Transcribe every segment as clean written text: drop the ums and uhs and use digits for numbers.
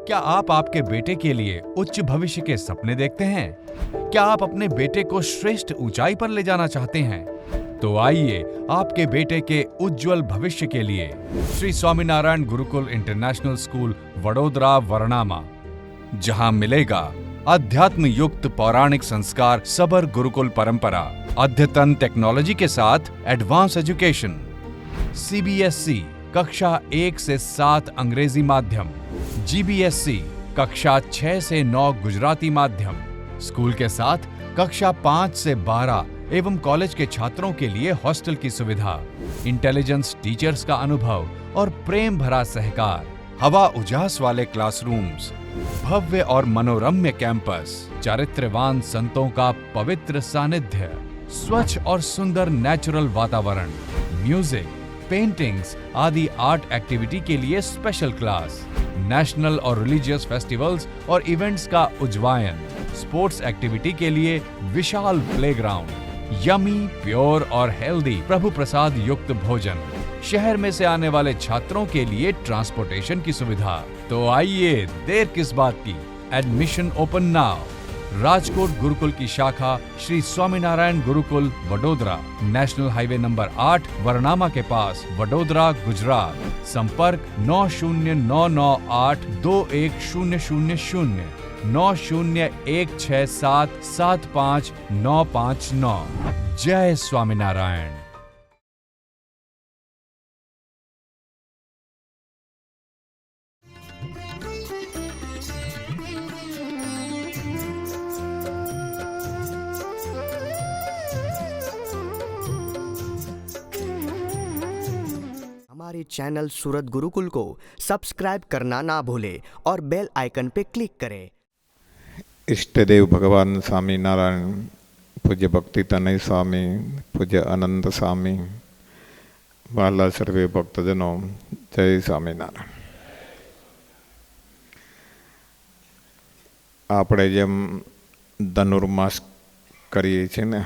क्या आप आपके बेटे के लिए उच्च भविष्य के सपने देखते हैं? क्या आप अपने बेटे को श्रेष्ठ ऊंचाई पर ले जाना चाहते हैं? तो आइए आपके बेटे के उज्जवल भविष्य के लिए श्री स्वामीनारायण गुरुकुल इंटरनेशनल स्कूल वडोदरा वर्णामा, जहां मिलेगा अध्यात्म युक्त पौराणिक संस्कार, सबर गुरुकुल परंपरा, अद्यतन टेक्नोलॉजी के साथ एडवांस एजुकेशन, CBSE कक्षा 1 से 7 अंग्रेजी माध्यम, GBSE कक्षा 6 से 9 गुजराती माध्यम, स्कूल के साथ कक्षा 5 से 12 एवं कॉलेज के छात्रों के लिए हॉस्टल की सुविधा, इंटेलिजेंस टीचर्स का अनुभव और प्रेम भरा सहकार, हवा उजास वाले क्लासरूम्स, भव्य और मनोरम्य कैंपस, चारित्र्यवान संतों का पवित्र सानिध्य, स्वच्छ और सुंदर नेचुरल वातावरण, म्यूजिक, पेंटिंग्स आदि आर्ट एक्टिविटी के लिए स्पेशल क्लास, नेशनल और रिलीजियस फेस्टिवल्स और इवेंट्स का उज्जवायन, स्पोर्ट्स एक्टिविटी के लिए विशाल प्लेग्राउंड, यमी, प्योर और हेल्दी प्रभु प्रसाद युक्त भोजन, शहर में से आने वाले छात्रों के लिए ट्रांसपोर्टेशन की सुविधा। तो आइए, देर किस बात की, admission open now. Rajkot Gurukul की शाखा Shri Swaminarayan Gurukul Vadodara, national highway number 8 वर्णामा के पास, वडोदरा, गुजरात। संपर्क 9099821000 9016775959। जय स्वामीनारायण। हमारे चैनल सूरत गुरुकुल को सब्सक्राइब करना ना भूलें और बेल आइकन पे क्लिक करें। इष्टदेव भगवान स्वामीनारायण, पूज्य भक्ति तनय स्वामी, पूज्य आनंद स्वामी, वाला सर्वे भक्तजनों, जय स्वामीनारायण। આપણે જેમ ધનુર્માસ કરીએ છીએ ને,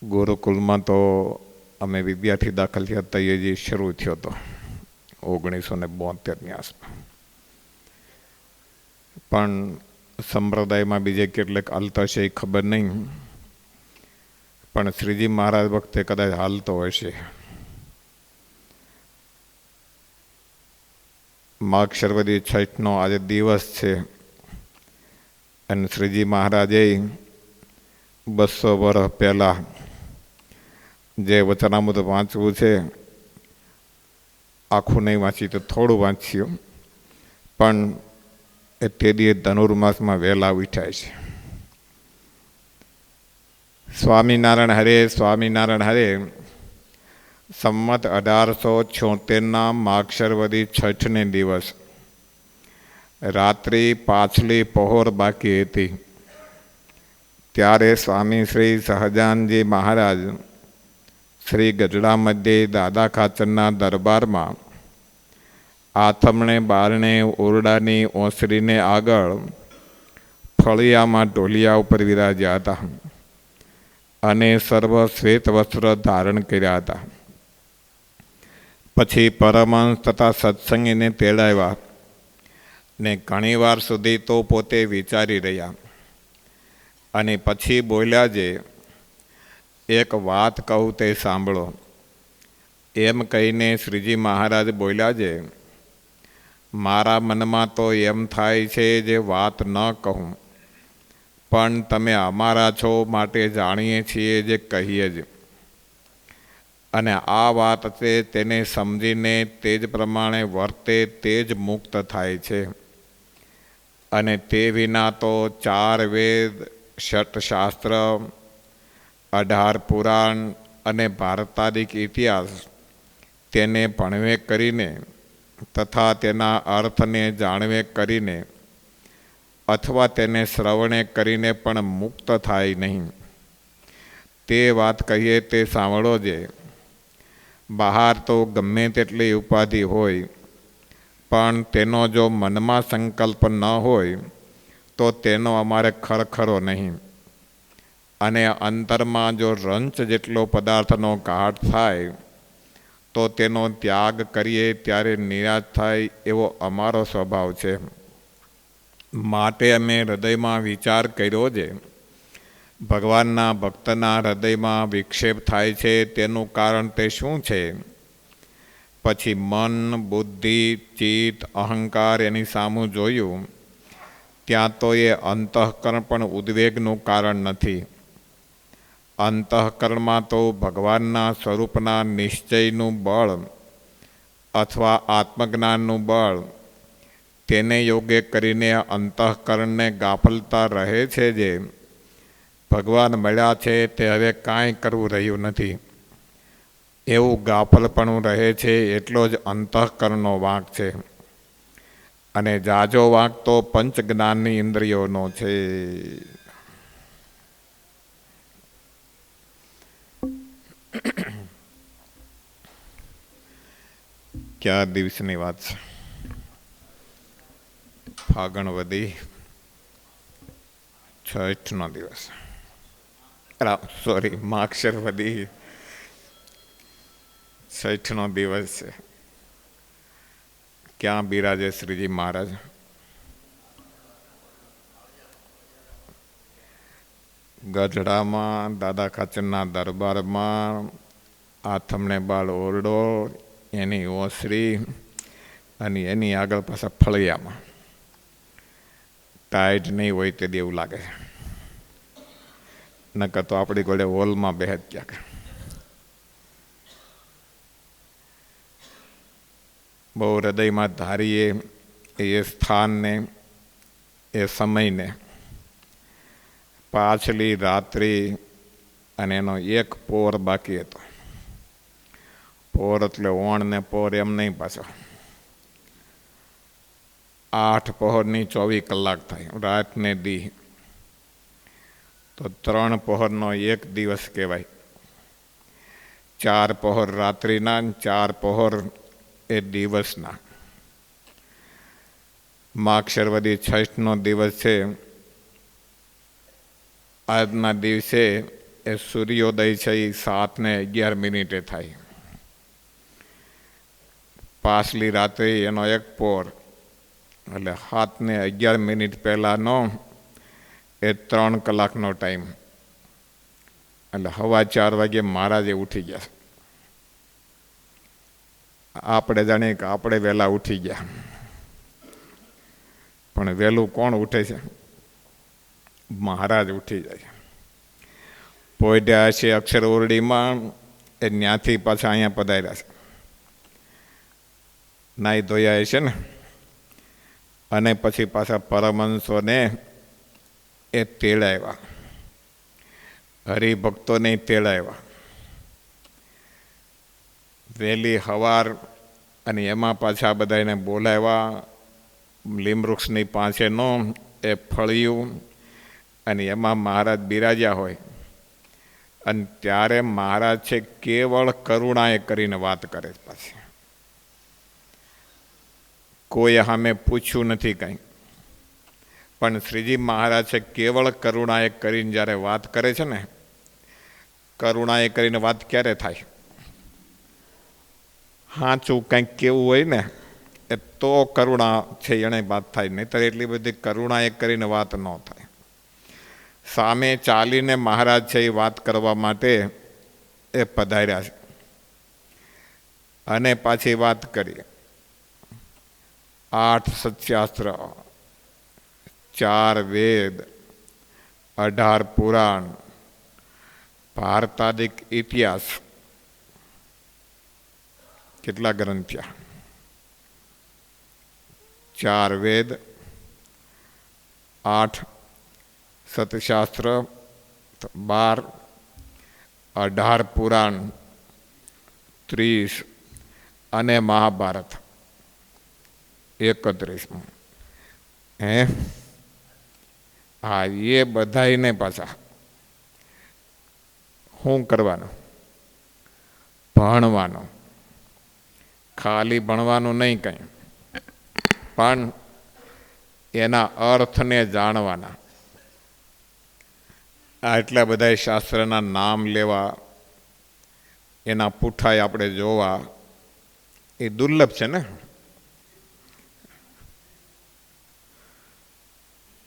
ગુરુકુલમાં તો અમે વિદ્યાર્થી દાખલ થયા તઈએ જે શરૂ થયો હતો 1972ની આસપાસ, પણ સંપ્રદાયમાં બીજે કેટલેક હાલતા છે એ ખબર નહીં, પણ શ્રીજી મહારાજ વખતે કદાચ હાલતો હશે. માગશરવદી છઠનો આજે દિવસ છે અને શ્રીજી મહારાજે 200 વર્ષ પહેલાં જે વચનામૃત વાંચવું છે, આખું નહીં વાંચી તો થોડું વાંચ્યું, પણ એ તે દિવસે ધનુર્માસમાં વહેલા ઉઠાય છે. સ્વામિનારાયણ હરે, સ્વામિનારાયણ હરે. સંમત 1876ના માગશરવદી છઠને દિવસ રાત્રિ પાછલી પહોર બાકી હતી ત્યારે સ્વામી શ્રી સહજાનજી મહારાજ શ્રી ગઢડા મધ્યે દાદા ખાચરના દરબારમાં આથમણે બારણે ઓરડાની ઓસરીને આગળ ફળિયામાં ઢોલિયા ઉપર વિરાજ્યા હતા અને સર્વ શ્વેત વસ્ત્ર ધારણ કર્યા હતા. પછી પરમહંસ તથા સત્સંગીને તેડાવ્યા ને ઘણીવાર સુધી તો પોતે વિચારી રહ્યા અને પછી બોલ્યા જે એક વાત કહું તે સાંભળો. એમ કહીને શ્રીજી મહારાજ બોલ્યા જે મારા મનમાં તો એમ થાય છે જે વાત ન કહું, પણ તમે અમારા છો માટે જાણીએ છીએ જે કહીએ જ. અને આ વાત છે તેને સમજીને તે જ પ્રમાણે વર્તે તે જ મુક્ત થાય છે. અને તે વિના તો 4 વેદ, 8 શાસ્ત્ર, 18 પુરાણ અને ભારતાદિક ઇતિહાસ તેને ભણવે કરીને તથા તેના અર્થને જાણવે કરીને અથવા તેને શ્રવણે કરીને પણ મુક્ત થાય નહીં. તે વાત કહીએ તે સાંભળો જે બહાર તો ગમે તેટલી ઉપાધિ હોય, પણ તેનો જો મનમાં સંકલ્પ ન હોય તો તેનો અમારે ખરખરો નહીં. અને અંતરમાં જો રંચ જેટલો પદાર્થનો ઘાટ થાય તો તેનો ત્યાગ કરીએ ત્યારે નિરાશ થાય એવો અમારો સ્વભાવ છે. માટે અમે હૃદયમાં વિચાર કર્યો છે ભગવાનના ભક્તના હૃદયમાં વિક્ષેપ થાય છે તેનું કારણ તે શું છે? પછી મન, બુદ્ધિ, ચિત્ત, અહંકાર એની સામું જોયું ત્યાં તો એ અંતઃકરણ પણ ઉદ્વેગનું કારણ નથી. અંતઃકરણમાં તો ભગવાનના સ્વરૂપના નિશ્ચયનું બળ અથવા આત્મજ્ઞાનનું બળ તેને યોગ્ય કરીને અંતઃકરણને ગાફલતા રહે છે. જે ભગવાન મળ્યા છે તે હવે કાંઈ કરવું રહ્યું નથી એવું ગાફલપણું રહે છે. એટલો જ અંતઃકરણનો વાંક છે. અને જાજો વાંક તો પંચજ્ઞાનની ઇન્દ્રિયોનો છે. કયા દિવસની વાત છે? ફાગણ વધી છઠનો દિવસ, સોરી માક્ષર વધી છઠનો દિવસ છે. ક્યાં બિરાજે શ્રીજી મહારાજ? ગઢડામાં દાદા ખાચરના દરબારમાં આથમણે બાળ ઓરડો, એની ઓસરી અને એની આગળ પાછા ફળિયામાં. ટાઈટ નહીં હોય તે દેવું લાગે છે. નકર તો આપણી ઘોડે હોલમાં બેહત ક્યાંક. બહુ હૃદયમાં ધારીએ એ સ્થાનને, એ સમયને. પાછલી રાત્રિ અને એનો એક પોર બાકી હતો. પોર એટલે ઓણ ને પોર એમ નહીં પાછો. 8 પહોરની 24 કલાક થાય, રાત ને દી. તો 3 પહોરનો એક દિવસ કહેવાય. 4 પહોર રાત્રિના, 4 પહોર એ દિવસના. માક્ષરવદી છઠનો દિવસ છે. આજના દિવસે એ સૂર્યોદય છે એ 7:11 થાય. પાછલી રાત્રે એનો એક પોર એટલે 7:11 પહેલાંનો એ 3 કલાકનો ટાઈમ. એટલે 4:15 વાગે મહારાજે ઉઠી ગયા. આપણે જાણીએ કે આપણે વહેલા ઉઠી ગયા, પણ વહેલું કોણ ઉઠે છે? મહારાજ ઉઠી જાય. પોઢ્યા છે અક્ષર ઓરડીમાં, એ ત્યાંથી પાછા અહીંયા પધાર્યા છે. નાહી ધોયા છે ને, અને પછી પાછા પરમહંસોને એ તેડાવ્યા, હરિભક્તોને તેડાવ્યા. વહેલી સવાર અને એમાં પાછા બધાને બોલાવ્યા. લીમવૃક્ષની પાસેનો એ ફળિયું અને એમાં મહારાજ બિરાજ્યા હોય. અને ત્યારે મહારાજ છે કેવળ કરુણાએ કરીને વાત કરે. પાછી કોઈ સામે પૂછ્યું નથી કંઈ, પણ શ્રીજી મહારાજ છે કેવળ કરુણાએ કરીને જ્યારે વાત કરે છે ને, કરુણાએ કરીને વાત ક્યારે થાય? સાચું કંઈક કેવું હોય ને એ તો કરુણા છે એને વાત થાય, નહીંતર એટલી બધી કરુણાએ કરીને વાત ન થાય. સામે ચાલીને મહારાજ છે એ વાત કરવા માટે એ પધાર્યા છે. અને પાછી વાત કરી. 8 સત્શાસ્ત્ર, 4 વેદ, 18 પુરાણ, ભારતાદિક ઇતિહાસ. કેટલા ગ્રંથ થયા? 4 વેદ, 8 સતશાસ્ત્ર, 12, 18 પુરાણ, 30 અને મહાભારત 31. હા, એ બધાને પાછા શું કરવાનું? ભણવાનું. ખાલી ભણવાનું નહીં કંઈ, પણ એના અર્થને જાણવાના. આટલા બધા શાસ્ત્રના નામ લેવા, એના પૂઠાય આપણે જોવા, એ દુર્લભ છે ને.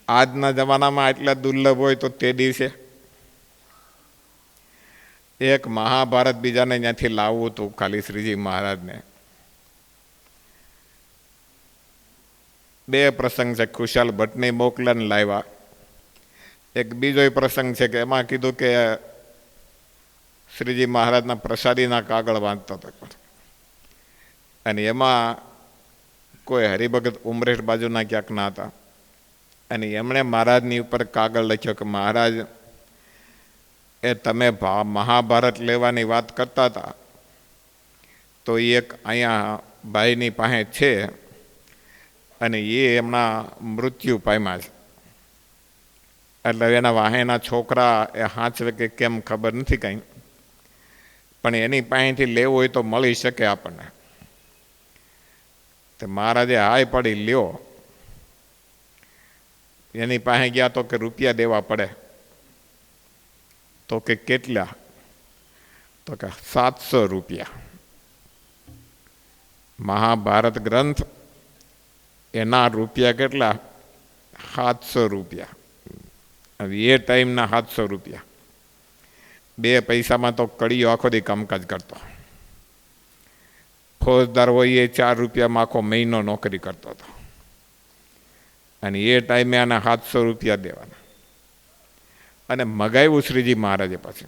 આજના જમાનામાં આટલા દુર્લભ હોય તો તે દિવસે એક મહાભારત બીજાને ત્યાંથી લાવવું હતું ખાલી શ્રીજી મહારાજને. 2 પ્રસંગ છે. ખુશાલ ભટ્ટને મોકલાને લાવ્યા. એક બીજો પ્રસંગ છે કે એમાં કીધું કે શ્રીજી મહારાજના પ્રસાદીના કાગળ વાંચતો હતો અને એમાં કોઈ હરિભગત ઉમરેઠ બાજુના ક્યાંક ના હતા અને એમણે મહારાજની ઉપર કાગળ લખ્યો કે મહારાજ એ તમે મહાભારત લેવાની વાત કરતા હતા તો એ એક અહીંયા ભાઈની પાસે છે અને એ એમના મૃત્યુ પામ્યા છે, એટલે એના વાહેના છોકરા એ હાંચવે કે કેમ ખબર નથી કંઈ, પણ એની પાસેથી લેવું હોય તો મળી શકે આપણને. તો મહારાજે હાય પડી લ્યો. એની પાસે ગયા તો કે રૂપિયા દેવા પડે. તો કે કેટલા? તો કે 700 રૂપિયા. મહાભારત ગ્રંથ એના રૂપિયા કેટલા? 700 રૂપિયા. હવે એ ટાઈમના 700 રૂપિયા. 2 પૈસામાં તો કડીઓ આખો દી કામકાજ કરતો. ફોજદાર હોય એ 4 રૂપિયામાં આખો મહિનો નોકરી કરતો હતો અને એ ટાઈમે આને 700 રૂપિયા દેવાના. અને મગાવ્યું શ્રીજી મહારાજે. પછી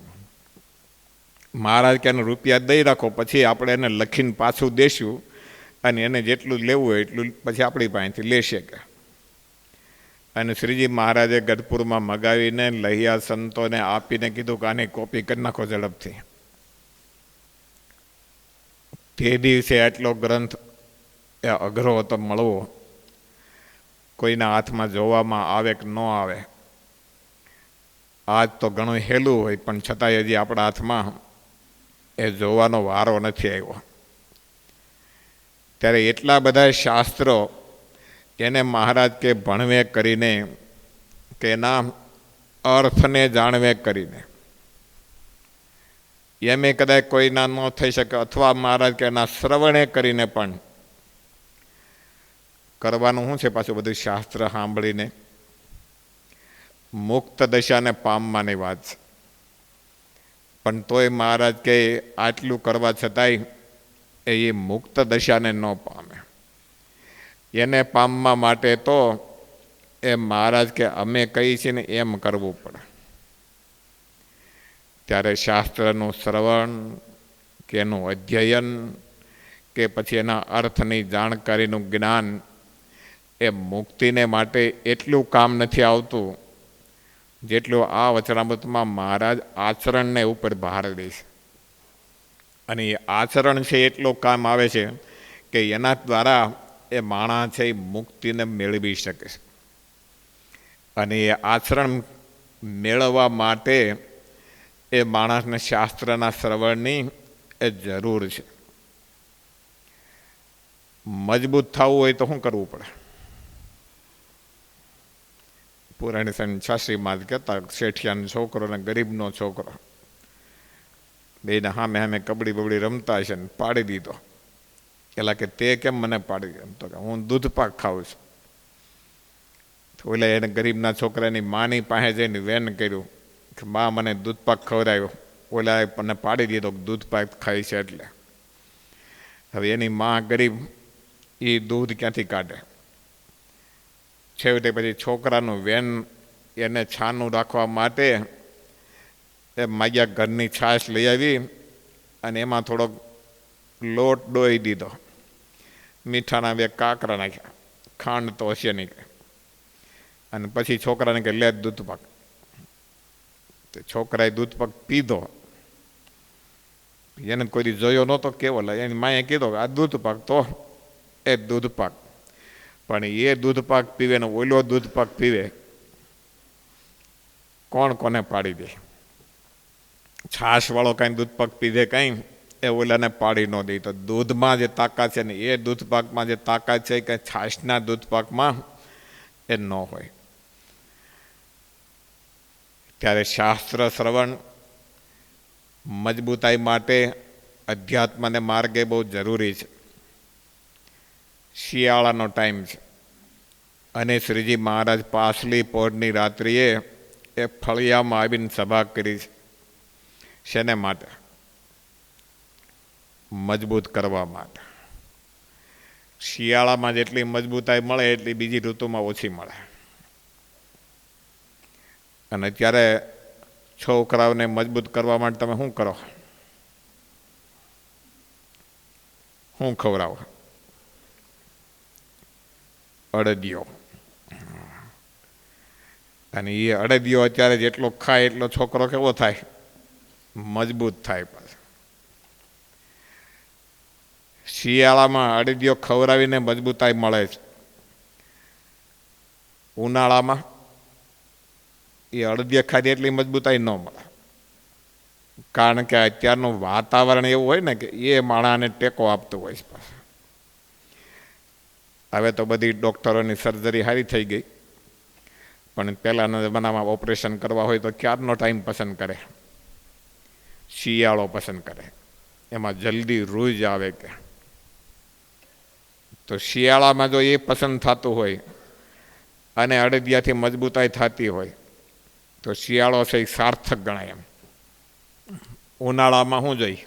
મહારાજ કે રૂપિયા દઈ રાખો, પછી આપણે એને લખીને પાછું દેશું અને એને જેટલું લેવું હોય એટલું પછી આપણી પાસેથી લેશે કે. અને શ્રીજી મહારાજે ગઢપુરમાં મગાવીને લહિયા સંતોને આપીને કીધું કે આની કોપી કરી નાખો ઝડપથી. તે દિવસે આટલો ગ્રંથ એ અઘરો હતો મળવો. કોઈના હાથમાં જોવામાં આવે કે ન આવે. આજ તો ઘણું હેલું હોય પણ છતાંય હજી આપણા હાથમાં એ જોવાનો વારો નથી આવ્યો. ત્યારે એટલા બધા શાસ્ત્રો એને મહારાજ કે ભણવે કરીને કે એના અર્થને જાણવે કરીને એમે કદાચ કોઈના ન થઈ શકે, અથવા મહારાજ કે એના શ્રવણે કરીને પણ કરવાનું શું છે પાછું બધું શાસ્ત્ર સાંભળીને મુક્ત દશાને પામવાની વાત છે. પણ તોય મહારાજ કે આટલું કરવા છતાંય એ મુક્ત દશાને ન પામે. એને પામવા માટે તો એ મહારાજ કે અમે કહીએ છીએ ને એમ કરવું પડે. ત્યારે શાસ્ત્રનું શ્રવણ કે એનું અધ્યયન કે પછી એના અર્થની જાણકારીનું જ્ઞાન એ મુક્તિને માટે એટલું કામ નથી આવતું જેટલું આ વચનામૃતમાં મહારાજ આચરણને ઉપર ભાર દે છે. અને એ આચરણ છે એટલું કામ આવે છે કે એના દ્વારા એ માણસ છે એ મુક્તિને મેળવી શકે છે. અને એ આચરણ મેળવવા માટે એ માણસને શાસ્ત્રના શ્રવણની એ જરૂર છે. મજબૂત થવું હોય તો શું કરવું પડે? પુરાણી સાહેબ શાસ્ત્રીમાં કહેતા શેઠિયાનો છોકરો ને ગરીબનો છોકરો બેને સામે સામે કબડ્ડી બબડી રમતા હશે ને પાડી દીધો. પેલા કે તે કેમ મને પાડી દીધો? તો કે હું દૂધ પાક ખાઉં છું. ઓલા એને ગરીબના છોકરાની માની પાસે જઈને વેન કર્યું કે મા મને દૂધ પાક ખવડાવ્યો. ઓલા મને પાડી દીધો દૂધ પાક ખાય છે એટલે. હવે એની મા ગરીબ એ દૂધ ક્યાંથી કાઢે? છેવટે પછી છોકરાનું વેન એને છાનું રાખવા માટે એ માગ્યા ઘરની છાશ લઈ આવી અને એમાં થોડોક લોટ ડોઈ દીધો. મીઠાના 2 કાકરા નાખ્યા, ખાંડ તો હશે નહીં કે. અને પછી છોકરાને કે લે દૂધ પાક. તો છોકરાએ દૂધ પાક પીધો. એને કોઈ જોયો નહોતો કેવો લાગે. એની માએ કીધો કે આ દૂધ પાક તો એ દૂધ પાક. પણ એ દૂધ પાક પીવે ને ઓલો દૂધ પાક પીવે, કોણ કોને પાડી દે? છાશ વાળો કાંઈ દૂધ પાક પીધે કાંઈ એ ઓલાને પાડી ન દે. તો દૂધમાં જે તાકાત છે ને એ દૂધ પાકમાં જે તાકાત છે કે છાશના દૂધ પાકમાં એ ન હોય. ત્યારે શાસ્ત્ર શ્રવણ મજબૂતાઈ માટે અધ્યાત્મને માર્ગે બહુ જરૂરી છે. શિયાળાનો ટાઈમ છે અને શ્રીજી મહારાજ પાછલી પોરની રાત્રિએ એ ફળિયામાં આવીને સભા કરી છે. શેને માટે? મજબૂત કરવા માટે. શિયાળામાં જેટલી મજબૂતાઈ મળે એટલી બીજી ઋતુમાં ઓછી મળે. અને અત્યારે છોકરાઓને મજબૂત કરવા માટે તમે શું કરો? શું ખવડાવો? અડદિયો. અને એ અડદિયો અત્યારે જેટલો ખાય એટલો છોકરો કેવો થાય? મજબૂત થાય. પાછો શિયાળામાં અડદિયો ખવડાવીને મજબૂતાઈ મળે છે. ઉનાળામાં એ અડદિયા ખાધી એટલી મજબૂતાઈ ન મળે. કારણ કે અત્યારનું વાતાવરણ એવું હોય ને કે એ માણસને ટેકો આપતું હોય છે. હવે તો બધી ડૉક્ટરોની સર્જરી સારી થઈ ગઈ, પણ પહેલાંના જમાનામાં ઓપરેશન કરવા હોય તો ક્યારનો ટાઈમ પસંદ કરે? શિયાળો પસંદ કરે. એમાં જલ્દી રૂજ આવે કે. તો શિયાળામાં જો એ પસંદ થતું હોય અને અડદિયાથી મજબૂતાઈ થતી હોય તો શિયાળો છે એ સાર્થક ગણાય. એમ ઉનાળામાં શું જોઈ?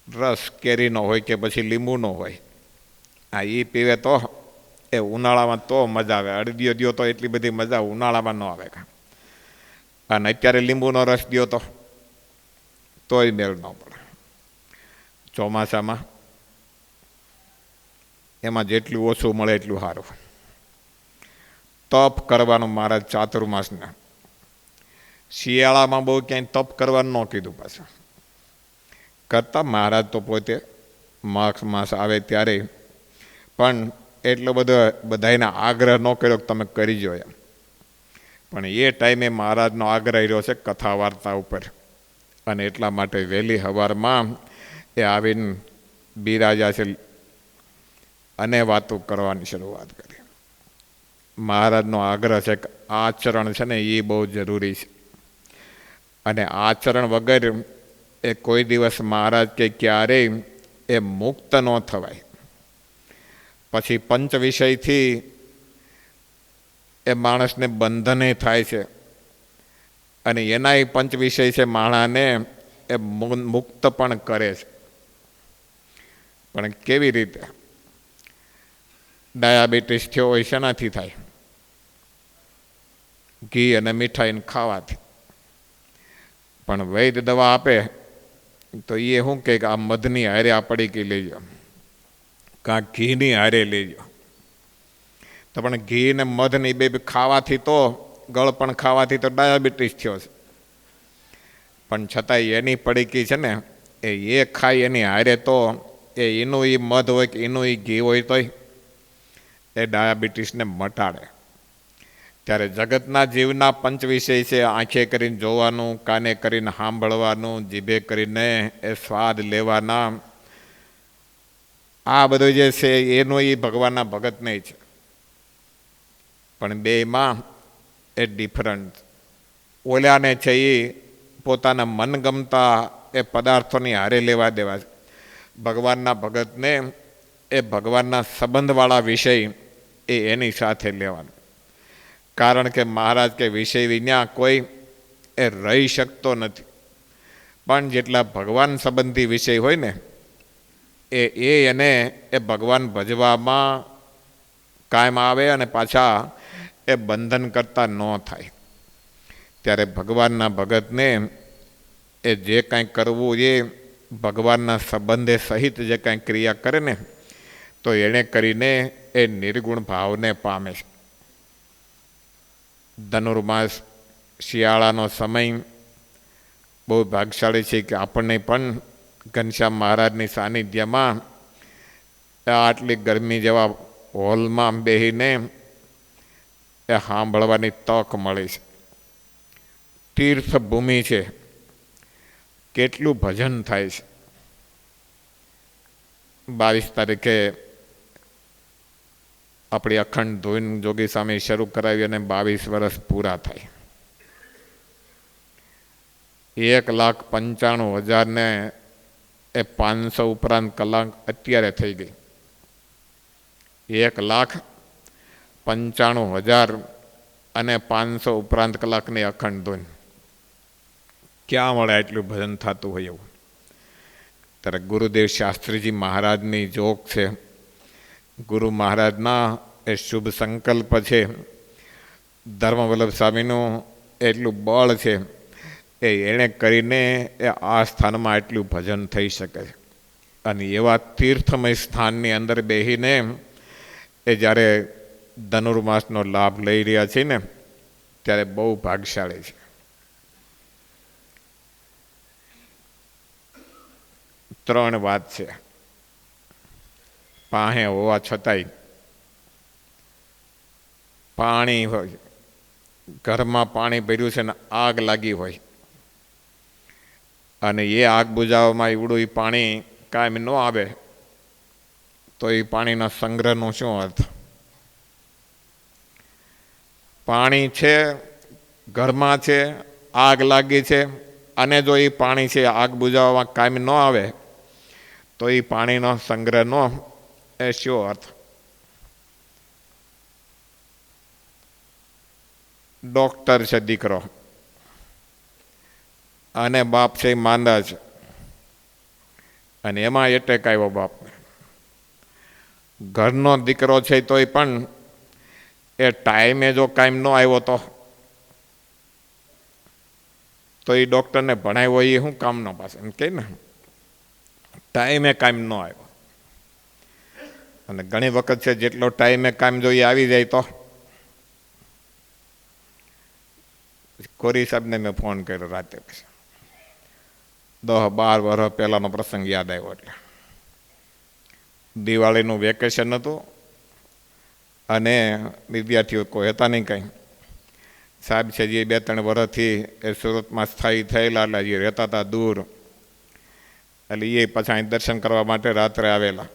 રસ કેરીનો હોય કે પછી લીંબુનો હોય, આ એ પીવે તો એ ઉનાળામાં તો મજા આવે. અડદિયો દ્યો તો એટલી બધી મજા ઉનાળામાં ન આવે. અને અત્યારે લીંબુનો રસ દ્યો તોય મેળ ન પડે. ચોમાસામાં એમાં જેટલું ઓછું મળે એટલું સારું. તપ કરવાનું મહારાજ ચાતુર્માસના. શિયાળામાં બહુ ક્યાંય તપ કરવાનું ન કીધું. પાછું કરતા મહારાજ તો પોતે માઘ માસ આવે ત્યારે પણ એટલો બધો બધાને આગ્રહ ન કર્યો કે તમે કરી જો એમ. પણ એ ટાઈમે મહારાજનો આગ્રહ રહ્યો છે કથા વાર્તા ઉપર. અને એટલા માટે વહેલી સવારમાં એ આવીને બિરાજા છે અને વાતો કરવાની શરૂઆત કરી. મહારાજનો આગ્રહ છે કે આચરણ છે ને એ બહુ જરૂરી છે. અને આચરણ વગર એ કોઈ દિવસ મહારાજ કે ક્યારેય એ મુક્ત ન થવાય. પછી પંચ વિષયથી એ માણસને બંધને થાય છે અને એનાય પંચ વિષય છે માણસને એ મુક્ત પણ કરે છે. પણ કેવી રીતે? ડાયાબિટીસ થયો હોય શેનાથી થાય? ઘી અને મીઠાઈને ખાવાથી. પણ વૈદ્ય દવા આપે તો એ શું કહે કે આ મધની હારે આ પડીકી લેજો, કાં ઘીની હારે લેજો. તો પણ ઘી ને મધની બે ખાવાથી તો ગળપણ ખાવાથી તો ડાયાબિટીસ થયો છે. પણ છતાંય એની પડીકી છે ને એ ખાય એની હારે તો એનું એ મધ હોય કે એનું એ ઘી હોય તોય એ ડાયાબિટીસને મટાડે. ત્યારે જગતના જીવના પંચ વિષય છે. આંખે કરીને જોવાનું, કાને કરીને સાંભળવાનું, જીભે કરીને એ સ્વાદ લેવાના. આ બધું જે છે એનું એ ભગવાનના ભગત નહીં છે. પણ બેમાં એ ડિફરન્ટ. ઓલાને છે એ પોતાના મનગમતા એ પદાર્થોની હારે લેવા દેવા છે. ભગવાનના ભગતને એ ભગવાનના સંબંધવાળા વિષય એ એની સાથે લેવાનો. કારણ કે મહારાજ કે વિષય વિના કોઈ એ રહી શકતો નથી. પણ જેટલા ભગવાન સંબંધી વિષય હોય ને એને એ ભગવાન ભજવામાં કાયમ આવે અને પાછા એ બંધન કરતા ન થાય. ત્યારે ભગવાનના ભગતને એ જે કાંઈ કરવું એ ભગવાનના સંબંધે સહિત જે કાંઈ ક્રિયા કરે ને તો એણે કરીને એ નિર્ગુણ ભાવને પામે છે. ધનુર્માસ શિયાળાનો સમય બહુ ભાગશાળી છે કે આપણને પણ ઘનશ્યામ મહારાજની સાનિધ્યમાં આટલી ગરમી જેવા હોલમાં બેસીને એ સાંભળવાની તક મળી છે. તીર્થભૂમિ છે, કેટલું ભજન થાય છે. 22 તારીખે આપણી અખંડ ધૂન જોગી સામે શરૂ કરાવી અને 22 વર્ષ પૂરા થાય. 1,95,000ને એ 500 ઉપરાંત કલાક અત્યારે થઈ ગઈ. 1,95,000 અને 500 ઉપરાંત કલાકની અખંડ ધૂન. ક્યાં મળે એટલું ભજન થતું હોય એવું? ત્યારે ગુરુદેવ શાસ્ત્રીજી મહારાજની જોગ છે. ગુરુ મહારાજના એ શુભ સંકલ્પ છે. ધર્મવલ્લભ સ્વામીનું એટલું બળ છે એ એણે કરીને એ આ સ્થાનમાં એટલું ભજન થઈ શકે છે. અને એવા તીર્થમય સ્થાનની અંદર બેસીને એ જ્યારે ધનુર્માસનો લાભ લઈ રહ્યા છે ને ત્યારે બહુ ભાગશાળી છે. ત્રણ વાત છે. પાસે હોવા છતાંય પાણી હોય, ઘરમાં પાણી ભર્યું છે ને આગ લાગી હોય અને એ આગ બુઝાવવામાં એવડું એ પાણી કાયમ ન આવે તો એ પાણીના સંગ્રહનો શું અર્થ? પાણી છે, ઘરમાં છે, આગ લાગી છે અને જો એ પાણી છે આગ બુઝાવવામાં કાયમ ન આવે તો એ પાણીનો સંગ્રહનો એ શું અર્થ? ડૉક્ટર છે દીકરો અને બાપ છે માંદા છે અને એમાં એટેક આવ્યો બાપને. ઘરનો દીકરો છે તોય પણ એ ટાઈમે જો કાયમ ન આવ્યો તો એ ડૉક્ટરને ભણાવ્યો એ શું કામનો પાસે એમ કહે ને, ટાઈમે કાયમ ન આવ્યો. અને ઘણી વખત છે જેટલો ટાઈમે કાયમ જો એ આવી જાય તો કોરી સાહેબને મેં ફોન કર્યો રાતે, પછી 10-12 વર્ષ પહેલાંનો પ્રસંગ યાદ આવ્યો. એટલે દિવાળીનું વેકેશન હતું અને વિદ્યાર્થીઓ કોઈ હતા નહીં કંઈ. સાહેબ છે જે 2-3 વર્ષથી એ સુરતમાં સ્થાયી થયેલા, એટલે જે રહેતા હતા દૂર, એટલે એ પાછા અહીં દર્શન કરવા માટે રાત્રે આવેલા.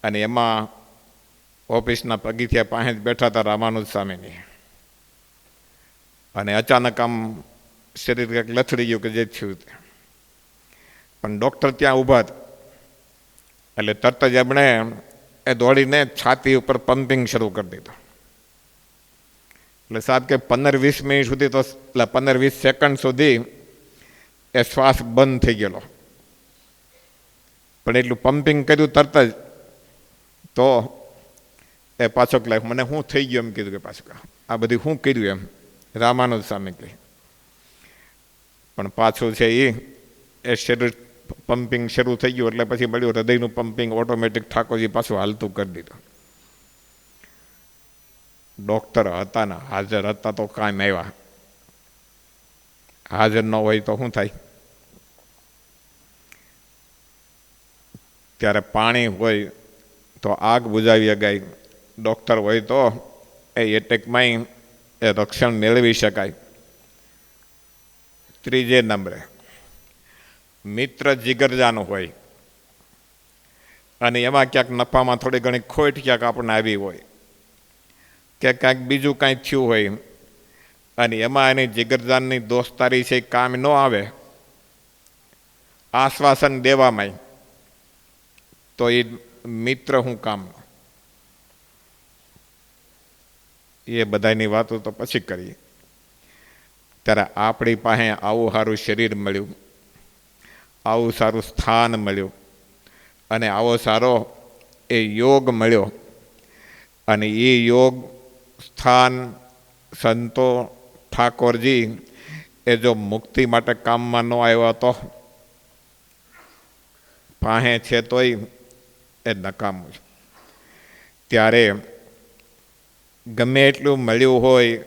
અને એમાં ઓફિસના પગથિયા પાસે જ બેઠા હતા રામાનુજ સ્વામીની. અને અચાનક આમ શરીર કંઈક લથડી ગયું કે જે થયું તે. પણ ડૉક્ટર ત્યાં ઊભા હતા એટલે તરત જ એમણે એ દોડીને છાતી ઉપર પમ્પિંગ શરૂ કરી દીધું. એટલે સાહેબ કે 15-20 મિનિટ સુધી તો, એટલે 15-20 સેકન્ડ સુધી એ શ્વાસ બંધ થઈ ગયેલો. પણ એટલું પમ્પિંગ કર્યું તરત જ તો એ પાછો લાઈફ મને શું થઈ ગયું એમ કીધું કે પાછું આ બધું શું કર્યું એમ રામાનુજ સ્વામી કહે. પણ પાછું છે એ શરીર પમ્પિંગ શરૂ થઈ ગયું એટલે પછી મળ્યું હૃદયનું પમ્પિંગ ઓટોમેટિક ઠાકોરજી પાછું હાલતું કરી દીધું. ડૉક્ટર હતા ને હાજર હતા તો કાંઈ આવ્યા, હાજર ન હોય તો શું થાય? ત્યારે પાણી હોય તો આગ બુઝાવી શકાય, ડૉક્ટર હોય તો એ એટેકમાં એ રક્ષણ મેળવી શકાય. ત્રીજે નંબરે મિત્ર જીગરજાનું હોય અને એમાં ક્યાંક નફામાં થોડી ઘણી ખોટ ક્યાંક આપણને આવી હોય કે ક્યાંક બીજું કાંઈ થયું હોય અને એમાં એની જીગરજાનની દોસ્તારી છે કામ ન આવે, આશ્વાસન દેવામાં તો એ મિત્ર હું કામનો? એ બધાની વાતો તો પછી કરીએ. ત્યારે આપણી પાસે આવું સારું શરીર મળ્યું, આવું સારું સ્થાન મળ્યું અને આવો સારો એ યોગ મળ્યો. અને એ યોગ, સ્થાન, સંતો, ઠાકોરજી એ જો મુક્તિ માટે કામમાં ન આવ્યા તો પાસે છે તોય એ નકામું છે. ત્યારે ગમે એટલું મળ્યું હોય,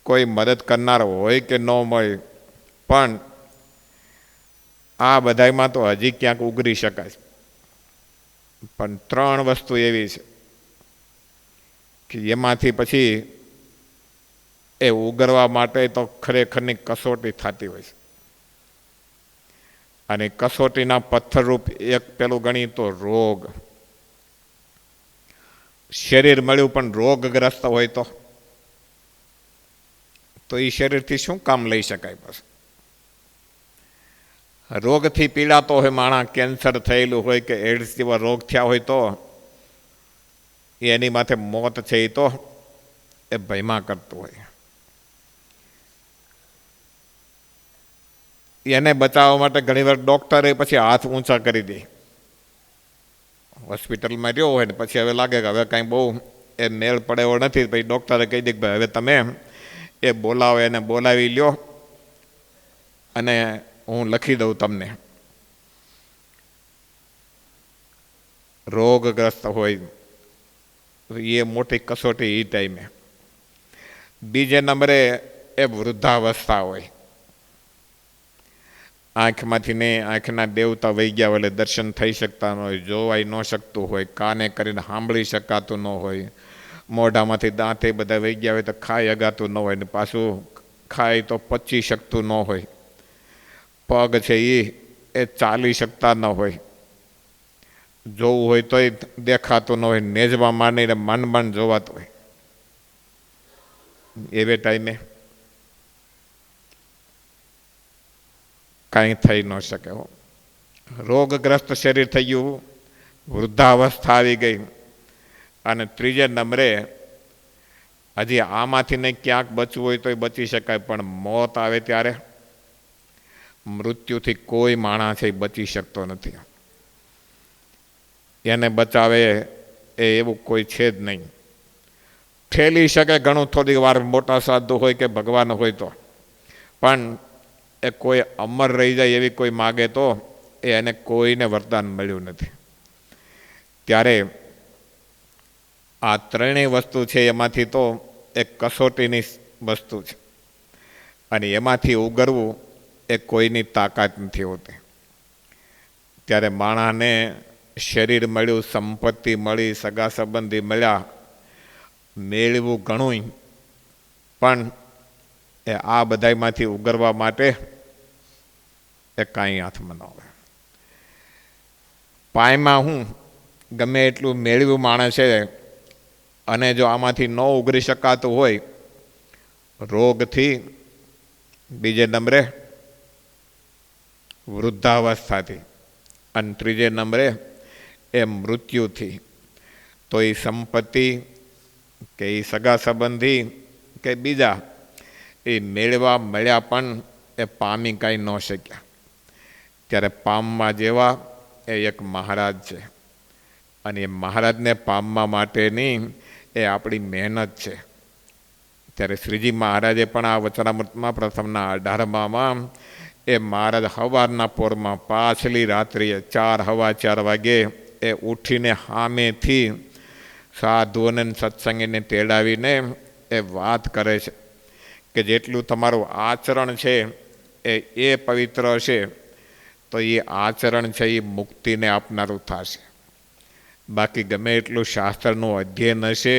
કોઈ મદદ કરનાર હોય કે ન મળે, પણ આ બધામાં તો હજી ક્યાંક ઉગરી શકાય. પણ 3 વસ્તુ એવી છે કે એમાંથી પછી એ ઉગરવા માટે તો ખરેખરની કસોટી થતી હોય છે. અને કસોટીના પથ્થરરૂપ એક પેલું ગણી તો રોગ. શરીર મળ્યું પણ રોગગ્રસ્ત હોય તો એ શરીરથી શું કામ લઈ શકાય? પછી રોગથી પીડાતો હોય માણસ, કેન્સર થયેલું હોય કે એડ્સ જેવા રોગ થયા હોય તો એની માથે મોત છે એ તો એ ભયમાં કરતું હોય. એને બચાવવા માટે ઘણીવાર ડૉક્ટરે પછી હાથ ઊંચા કરી દે. હોસ્પિટલમાં રહ્યો હોય ને પછી હવે લાગે કે હવે કાંઈ બહુ એ મેળ પડે એવો નથી, પછી ડૉક્ટરે કહી દે કે ભાઈ હવે તમે એ બોલાવો, એને બોલાવી લ્યો અને હું લખી દઉં તમને. રોગગ્રસ્ત હોય એ મોટી કસોટી એ ટાઈમે. બીજે નંબરે એ વૃદ્ધાવસ્થા હોય, આંખમાંથી ને આંખના દેવતા વહી ગયા હોય, એટલે દર્શન થઈ શકતા ન હોય, જોવાઈ ન શકતું હોય, કાને કરીને સાંભળી શકાતું ન હોય, મોઢામાંથી દાંતે બધા વહી ગયા હોય તો ખાઈ અગાતું ન હોય, ને પાછું ખાય તો પચી શકતું ન હોય, પગ છે એ ચાલી શકતા ન હોય, જોવું હોય તોય દેખાતું ન હોય, નેજવા માંડીને માંડ જોવાતું હોય. એવે ટાઈમે કાંઈ થઈ ન શકે. રોગગ્રસ્ત શરીર થઈ ગયું, વૃદ્ધાવસ્થા આવી ગઈ. અને ત્રીજે નંબરે હજી આમાંથી ને ક્યાંક બચવું હોય તોય બચી શકાય, પણ મોત આવે ત્યારે મૃત્યુથી કોઈ માણસ એ બચી શકતો નથી. એને બચાવે એ એવું કોઈ છે જ નહીં. ઠેલી શકે ઘણું થોડી વાર, મોટા સાધુ હોય કે ભગવાન હોય તો, પણ એ કોઈ અમર રહી જાય એવી કોઈ માગે તો એને કોઈને વરદાન મળ્યું નથી. ત્યારે આ ત્રણેય વસ્તુ છે એમાંથી તો એક કસોટીની વસ્તુ છે, અને એમાંથી ઉગરવું એ કોઈની તાકાત નથી હોતી. ત્યારે માણસને શરીર મળ્યું, સંપત્તિ મળી, સગા સંબંધી મળ્યા, મેળવું ઘણું, પણ એ આ બધામાંથી ઉગરવા માટે એ કાંઈ હાથમાં ન હોય. પાયમાં હું ગમે એટલું મેળવ્યું માણસ છે, અને જો આમાંથી ન ઉગરી શકાતું હોય રોગથી, બીજે નંબરે વૃદ્ધાવસ્થાથી, અને ત્રીજે નંબરે એ મૃત્યુથી, તો એ સંપત્તિ કે એ સગા સંબંધી કે બીજા એ મેળવા મળ્યા પણ એ પામી કાંઈ ન શક્યા. ત્યારે પામવા જેવા એ એક મહારાજ છે, અને એ મહારાજને પામવા માટેની એ આપણી મહેનત છે. ત્યારે શ્રીજી મહારાજે પણ આ વચનામૃતમાં પ્રથમના 18માં એ મહારાજ સવારના પોરમાં પાછલી રાત્રિએ 4:15 વાગે એ ઉઠીને સામેથી સાધુઓને સત્સંગીને તેડાવીને એ વાત કરે છે કે જેટલું તમારું આચરણ છે એ પવિત્ર હશે તો એ આચરણ છે એ મુક્તિને આપનારું થશે. બાકી ગમે એટલું શાસ્ત્રનું અધ્યયન હશે,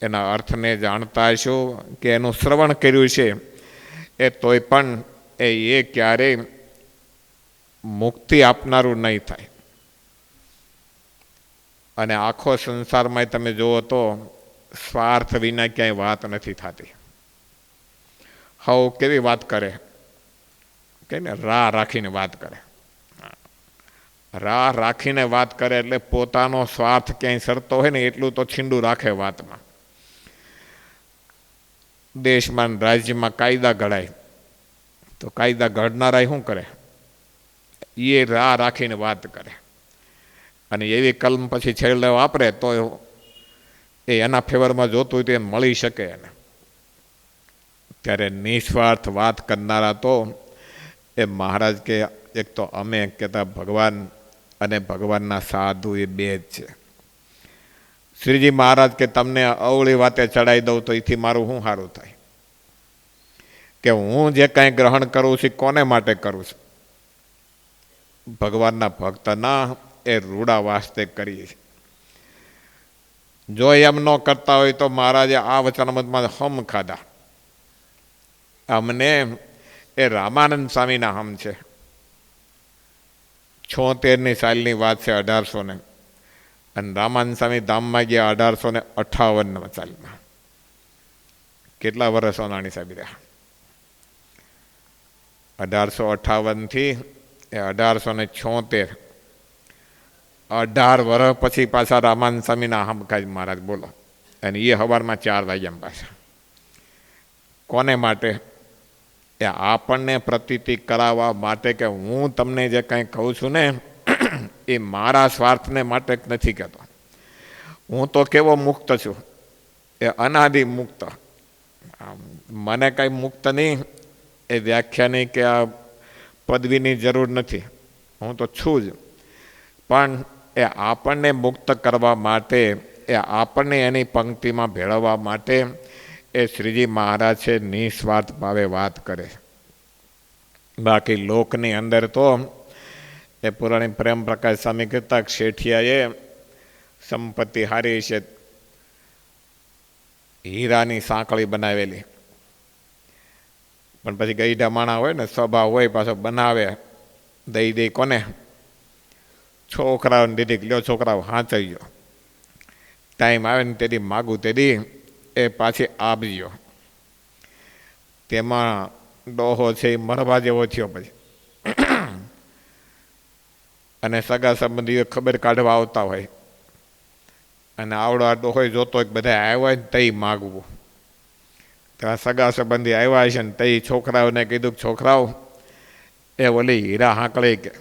એના અર્થને જાણતા હશો કે એનું શ્રવણ કર્યું છે, એ તોય પણ એ ક્યારેય મુક્તિ આપનારું નહીં થાય. અને આખો સંસારમાં તમે જુઓ તો સ્વાર્થ વિના ક્યાંય વાત નથી થતી. હવ કેવી વાત કરે કે ને, રાહ રાખીને વાત કરે. રાહ રાખીને વાત કરે એટલે પોતાનો સ્વાર્થ ક્યાંય સરતો હોય ને એટલું તો છીંડું રાખે વાતમાં. દેશમાં રાજ્યમાં કાયદા ઘડાય તો કાયદા ઘડનારા શું કરે? એ રાહ રાખીને વાત કરે, અને એવી કલમ પછી છેલ્લે વાપરે તો એ એના ફેવરમાં જોતું હોય તો એ મળી શકે એને. ત્યારે નિસ્વાર્થ વાત કરનારા તો એ મહારાજ કે એક તો અમે કહેતા ભગવાન અને ભગવાનના સાધુ એ બે જ છે. શ્રીજી મહારાજ કે તમને અવળી વાતે ચડાવી દઉં તો એથી મારું શું સારું થાય? કે હું જે કાંઈ ગ્રહણ કરું છું કોને માટે કરું છું? ભગવાનના ભક્તના એ રૂડા વાસ્તે કરીએ છીએ. જો એમ ન કરતા હોય તો મહારાજે આ વચનામૃતમાં હમ ખાધા. અમને એ રામાનંદ સ્વામીના હમ છે. 76ની સાલની વાત છે, 1800 અને રામાનંદ સ્વામી ધામમાં ગયા 1858 સાલમાં. કેટલા વર્ષ સોનાણી સાહેબ રહ્યા? 1858થી એ 1876, 18 વર્ષ પછી પાછા રામાનંદ સ્વામીના હમકાજ મહારાજ બોલો, અને એ સવારમાં 4 વાગ્યા પાછા. કોને માટે? એ આપણને પ્રતીતિ કરાવવા માટે કે હું તમને જે કંઈ કહું છું ને એ મારા સ્વાર્થને માટે નથી કહેતો. હું તો કેવો મુક્ત છું, એ અનાદિ મુક્ત. મને કંઈ મુક્ત નહીં, એ વ્યાખ્યાની કે આ પદવીની જરૂર નથી, હું તો છું જ. પણ એ આપણને મુક્ત કરવા માટે, એ આપણને એની પંક્તિમાં ભેળવવા માટે એ શ્રીજી મહારાજ છે નિસ્વાર્થ ભાવે વાત કરે. બાકી લોકની અંદર તો એ પુરાણી પ્રેમ પ્રકાશ સ્વામી કહેતા શેઠિયાએ સંપત્તિ હારી છે, હીરાની સાંકળી બનાવેલી, પણ પછી ગઈઢા માણા હોય ને, સ્વભાવ હોય, પાછો બનાવે, દઈ દઈ કોને? છોકરાઓને દીધી. લ્યો છોકરાઓ હાંચઈ ગયો, ટાઈમ આવે ને તેથી માગું તેથી એ પાછી આપજો. તેમાં ડોહો છે એ મરવા જેવો થયો પછી, અને સગા સંબંધીઓ ખબર કાઢવા આવતા હોય, અને આવડો આ ડોહો જોતો બધા આવ્યા હોય ને તઈ માગવું. તો સગા સંબંધી આવ્યા છે ને તઈ છોકરાઓને કીધું કે છોકરાઓ એ ઓલી હીરા હાંકળી કે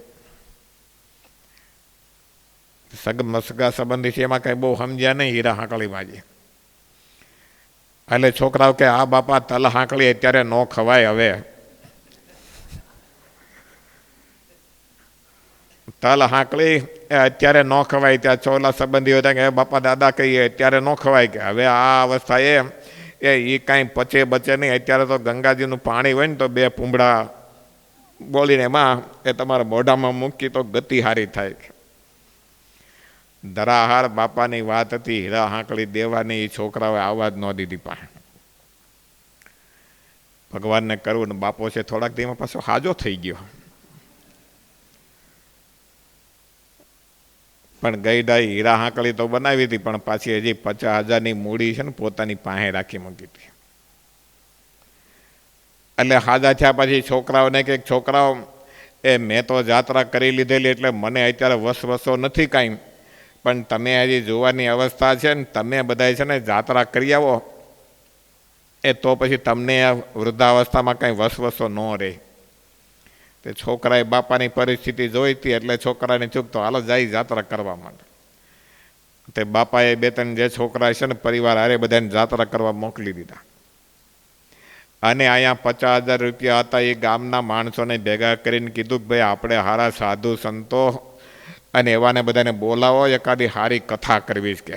સગા સંબંધી છે એમાં કઈ બહુ સમજ્યા નહીં હીરા હાંકળીમાં જ. એટલે છોકરાઓ કે આ બાપા તલ હાંકળી અત્યારે ન ખવાય, હવે તલ હાંકળી એ અત્યારે ન ખવાય. ત્યાં ચોલા સંબંધીઓ હતા કે બાપા દાદા કહીએ અત્યારે ન ખવાય, કે હવે આ અવસ્થા એ કાંઈ પચે બચે નહીં. અત્યારે તો ગંગાજીનું પાણી હોય ને તો 2 પૂંબડા બોલીને એમાં એ તમારા મોઢામાં મૂકી તો ગતિ હારી થાય. ધરાહાર બાપાની વાત હતી, હીરા હાંકળી દેવાની. એ છોકરાઓએ આવાજ ન દીધી પાસે. ભગવાનને કરવું ને બાપો છે થોડાક દીમાં પાછો હાજો થઈ ગયો. પણ ગઈડાઈ હીરા હાંકળી તો બનાવી હતી, પણ પાછી હજી 50,000ની મૂડી છે ને પોતાની પાસે રાખી મૂકી હતી. એટલે હાજા થયા પછી છોકરાઓને કે છોકરાઓ એ મેં તો જાત્રા કરી લીધેલી એટલે મને અત્યારે વસવસો નથી કાંઈ, પણ તમે હજી જોવાની અવસ્થા છે ને, તમે બધા છે ને જાત્રા કરી આવો, એ તો પછી તમને વૃદ્ધાવસ્થામાં કાંઈ વસવસો ન રહે. તે છોકરાએ બાપાની પરિસ્થિતિ જોઈ હતી એટલે છોકરાને ચૂક તો હાલો જાય જાત્રા કરવા માટે. તે બાપાએ 2-3 જે છોકરા છે ને પરિવાર હારે બધાને જાત્રા કરવા મોકલી દીધા. અને અહીંયા 50,000 રૂપિયા હતા, એ ગામના માણસોને ભેગા કરીને કીધું કે ભાઈ આપણે હારા સાધુ સંતો અને એવાને બધાને બોલાવો, એકાદી હારી કથા કરવી છે કે,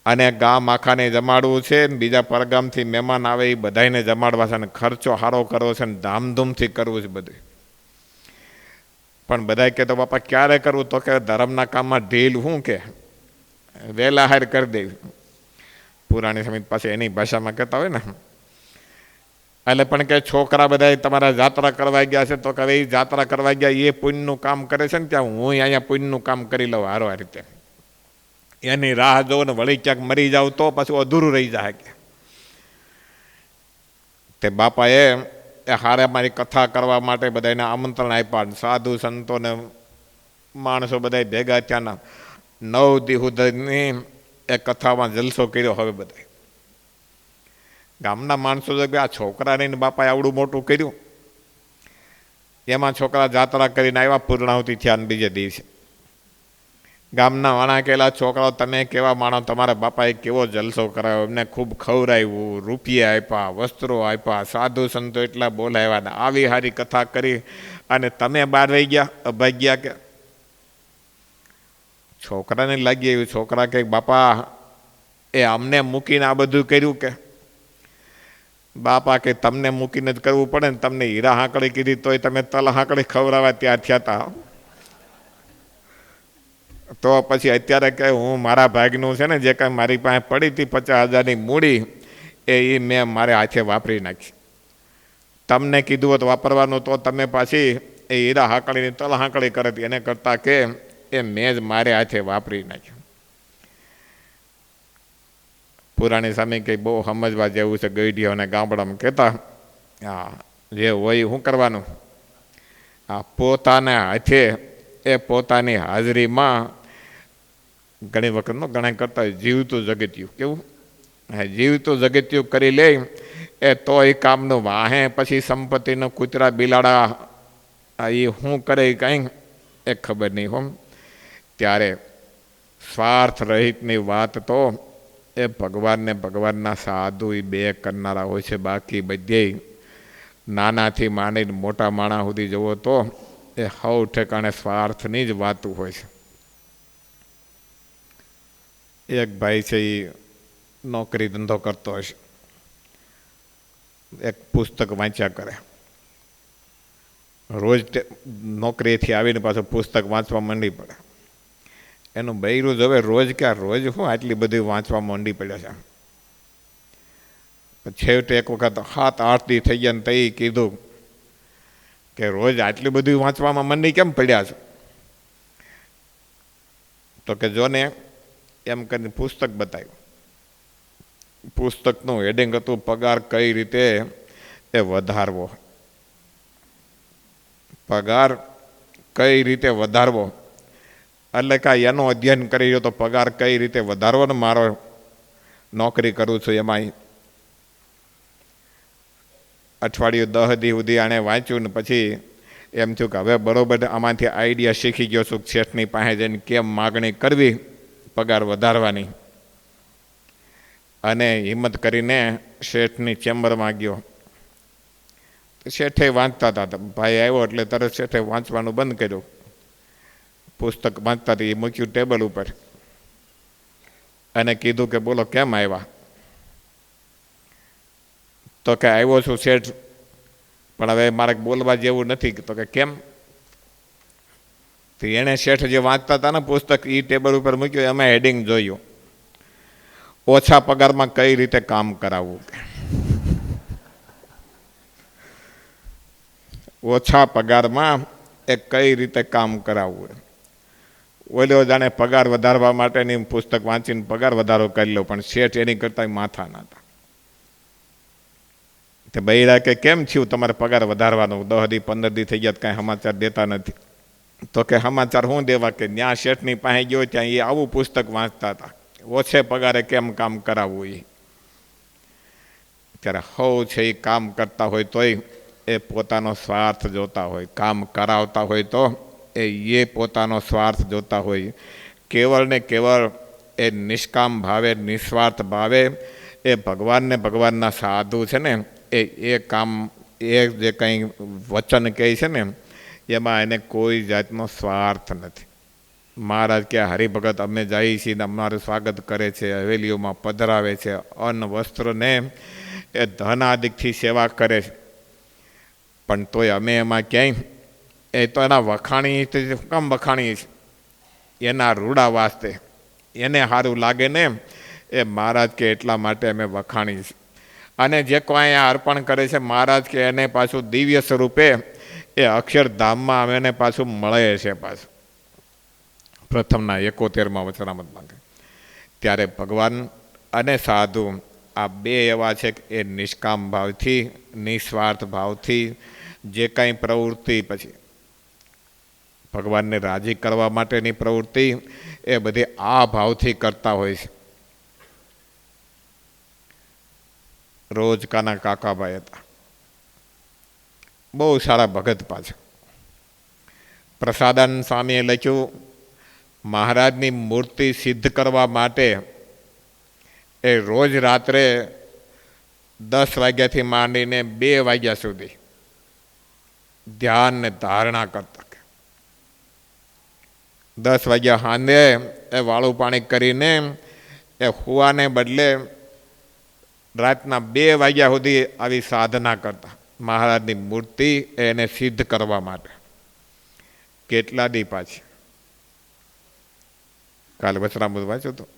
અને ગામ આખાને જમાડવું છે. બીજા પરગામથી મહેમાન આવે એ બધાને જમાડવા છે, અને ખર્ચો સારો કરવો છે, ને ધામધૂમથી કરવું છે બધું. પણ બધા કે તો બાપા ક્યારે કરવું? તો કે ધર્મના કામમાં ઢીલ શું કે વહેલા હાર કરી દેવી. પુરાણી સમિતિ પાસે એની ભાષામાં કહેતા હોય ને. એટલે પણ કે છોકરા બધા તમારા જાત્રા કરવા ગયા છે, તો કે એ જાત્રા કરવા ગયા એ પુણ્યનું કામ કરે છે ને, ત્યાં હું અહીંયા પુણ્યનું કામ કરી લઉં હારો આ રીતે. એની રાહ જોઉં ને વળી ક્યાંક મરી જાવ તો પાછું અધૂરું રહી જાય. કે તે બાપાએ હારે મારી કથા કરવા માટે બધાને આમંત્રણ આપ્યા. સાધુ સંતોને માણસો બધા ભેગા થયાના 9 દી સુધીની એ કથામાં જલસો કર્યો. હવે બધા ગામના માણસો આ છોકરાને બાપાએ આવડું મોટું કર્યું. એમાં છોકરા જાત્રા કરીને આવ્યા, પૂર્ણાહુતિ થયા. બીજે દિવસે ગામના વાણા કહેલા છોકરાઓ તમે કેવા માણો, તમારા બાપાએ કેવો જલસો કરાયો, એમને ખૂબ ખવડાવ્યું, રૂપિયા આપ્યા, વસ્ત્રો આપ્યા, સાધુ સંતો એટલા બોલાવ્યા ને આવી હારી કથા કરી, અને તમે બહાર રહી ગયા અભાગ્યા. કે છોકરાને લાગી આવ્યું. છોકરા કે બાપા એ અમને મૂકીને આ બધું કર્યું? કે બાપા કે તમને મૂકીને જ કરવું પડે ને, તમને હીરા હાંકળી કીધી તોય તમે તલ હાંકળી ખવડાવવા ત્યાં થયા હતા. તો પછી અત્યારે કે હું મારા ભાગનું છે ને જે કાંઈ મારી પાસે પડી હતી 50,000ની મૂડી, એ મેં મારે હાથે વાપરી નાખી. તમને કીધું હોત વાપરવાનું તો તમે પાછી એ હીરા હાંકળીની તલ હાંકળી કરે હતી, એને કરતાં કે એ મેં જ મારે હાથે વાપરી નાખ્યું. પુરાણી સામે કંઈ બહુ સમજવા જેવું છે. ગઈઢીઓને ગામડામાં કહેતા હા જે હોય શું કરવાનું, આ પોતાના હાથે એ પોતાની હાજરીમાં ઘણી વખત ઘણા કરતા હોય જીવતું જગત્યું, કેવું જીવતું જગત્યું કરી લે એ તો એ કામનું વાહે પછી સંપત્તિનો કૂતરા બિલાડા એ શું કરે કંઈ એ ખબર નહીં હોમ. ત્યારે સ્વાર્થ રહિતની વાત તો એ ભગવાનને ભગવાનના સાધુ એ બે કરનારા હોય છે. બાકી બધે નાનાથી માંડીને મોટા માણસ સુધી જુઓ તો એ હવ ઠેકાણે સ્વાર્થની જ વાતું હોય છે. એક ભાઈ છે એ નોકરી ધંધો કરતો હશે, એક પુસ્તક વાંચ્યા કરે, રોજ નોકરીથી આવીને પાછું પુસ્તક વાંચવા માંડી પડે. એનું બૈરું જ હવે રોજ ક્યાં રોજ શું આટલી બધી વાંચવા માંડી પડ્યા છે. છેવટે એક વખત 7-8 દી થઈ ગયા ને તઈ કીધું કે રોજ આટલી બધી વાંચવામાં મંડી કેમ પડ્યા છો? તો કે જો ને એમ કરીને પુસ્તક બતાવ્યું. પુસ્તકનું હેડિંગ હતું પગાર કઈ રીતે એ વધારવો. પગાર કઈ રીતે વધારવો એટલે કાંઈ એનું અધ્યયન કરી રહ્યો તો પગાર કઈ રીતે વધારવો ને મારો નોકરી કરું છું એમાં. અઠવાડિયું 10 દી સુધી આણે વાંચ્યું ને પછી એમ થયું કે હવે બરોબર આમાંથી આઈડિયા શીખી ગયો છું શેઠની પાસે જઈને કેમ માગણી કરવી પગાર વધારવાની. અને હિંમત કરીને શેઠની ચેમ્બરમાં ગયો. શેઠે વાંચતા હતા, ભાઈ આવ્યો એટલે તરત શેઠે વાંચવાનું બંધ કર્યું. પુસ્તક વાંચતા હતા એ મૂક્યું ટેબલ ઉપર અને કીધું કે બોલો કેમ આવ્યા? તો કે આવ્યો છું શેઠ, પણ હવે મારે બોલવા જેવું નથી. તો કે કેમ? તો એણે શેઠ જે વાંચતા હતા ને પુસ્તક એ ટેબલ ઉપર મૂક્યું, એમાં હેડિંગ જોયું ઓછા પગારમાં કઈ રીતે કામ કરાવવું. ઓછા પગારમાં એ કઈ રીતે કામ કરાવવું. ઓલો જાણે પગાર વધારવા માટેની પુસ્તક વાંચીને પગાર વધારો કરી લો, પણ શેઠ એની કરતા માથા ના હતા. તે બૈરા કે કેમ થયું તમારે પગાર વધારવાનું? 10 દી 15 દી થઈ ગયા કાંઈ સમાચાર દેતા નથી. તો કે સમાચાર શું દેવા કે ત્યાં શેઠની પાસે ગયો ત્યાં એ આવું પુસ્તક વાંચતા હતા, ઓછે પગારે કેમ કામ કરાવવું. ત્યારે હવ છે એ કામ કરતા હોય તોય એ પોતાનો સ્વાર્થ જોતા હોય, કામ કરાવતા હોય તો એ પોતાનો સ્વાર્થ જોતા હોય. કેવળ ને કેવળ એ નિષ્કામ ભાવે નિસ્વાર્થ ભાવે એ ભગવાનને ભગવાનના સાધુ છે ને એ કામ એ જે કંઈ વચન કહે છે ને એમાં એને કોઈ જાતનો સ્વાર્થ નથી. મહારાજ કે હરિભગત અમે જઈએ છીએ ને અમારું સ્વાગત કરે છે, હવેલીઓમાં પધરાવે છે, અન્ન વસ્ત્રને એ ધન આદિકથી સેવા કરે છે, પણ તોય અમે એમાં ક્યાંય એ તો એના વખાણી કેમ વખાણીએ છીએ? એના રૂડા વાસ્તે એને સારું લાગે ને એ મહારાજ કે એટલા માટે અમે વખાણી છીએ. અને જે કોઈ અહીંયા અર્પણ કરે છે મહારાજ કે એને પાછું દિવ્ય સ્વરૂપે એ અક્ષરધામમાં અમે એને પાછું મળે છે. પાછું પ્રથમના 71માં વચનામૃતમાં. ત્યારે ભગવાન અને સાધુ આ બે એવા છે કે એ નિષ્કામ ભાવથી નિસ્વાર્થ ભાવથી જે કાંઈ પ્રવૃત્તિ પછી ભગવાનને રાજી કરવા માટેની પ્રવૃત્તિ એ બધી આ ભાવથી કરતા હોય છે. રોજકાના કાકાભાઈ હતા, બહુ સારા ભગત. પાછા પ્રસાદાનંદ સ્વામીએ લખ્યું મહારાજની મૂર્તિ સિદ્ધ કરવા માટે એ રોજ રાત્રે 10 વાગ્યાથી માંડીને 2 વાગ્યા સુધી ધ્યાન ને ધારણા કરતા. 10 વાગ્યા સાંજે એ વાળું પાણી કરીને એ હુવાને બદલે રાતના 2 વાગ્યા સુધી આવી સાધના કરતા મહારાજની મૂર્તિ એને સિદ્ધ કરવા માટે. કેટલા દી પાછી કાલે વચનામૃત વાંચ્યું હતું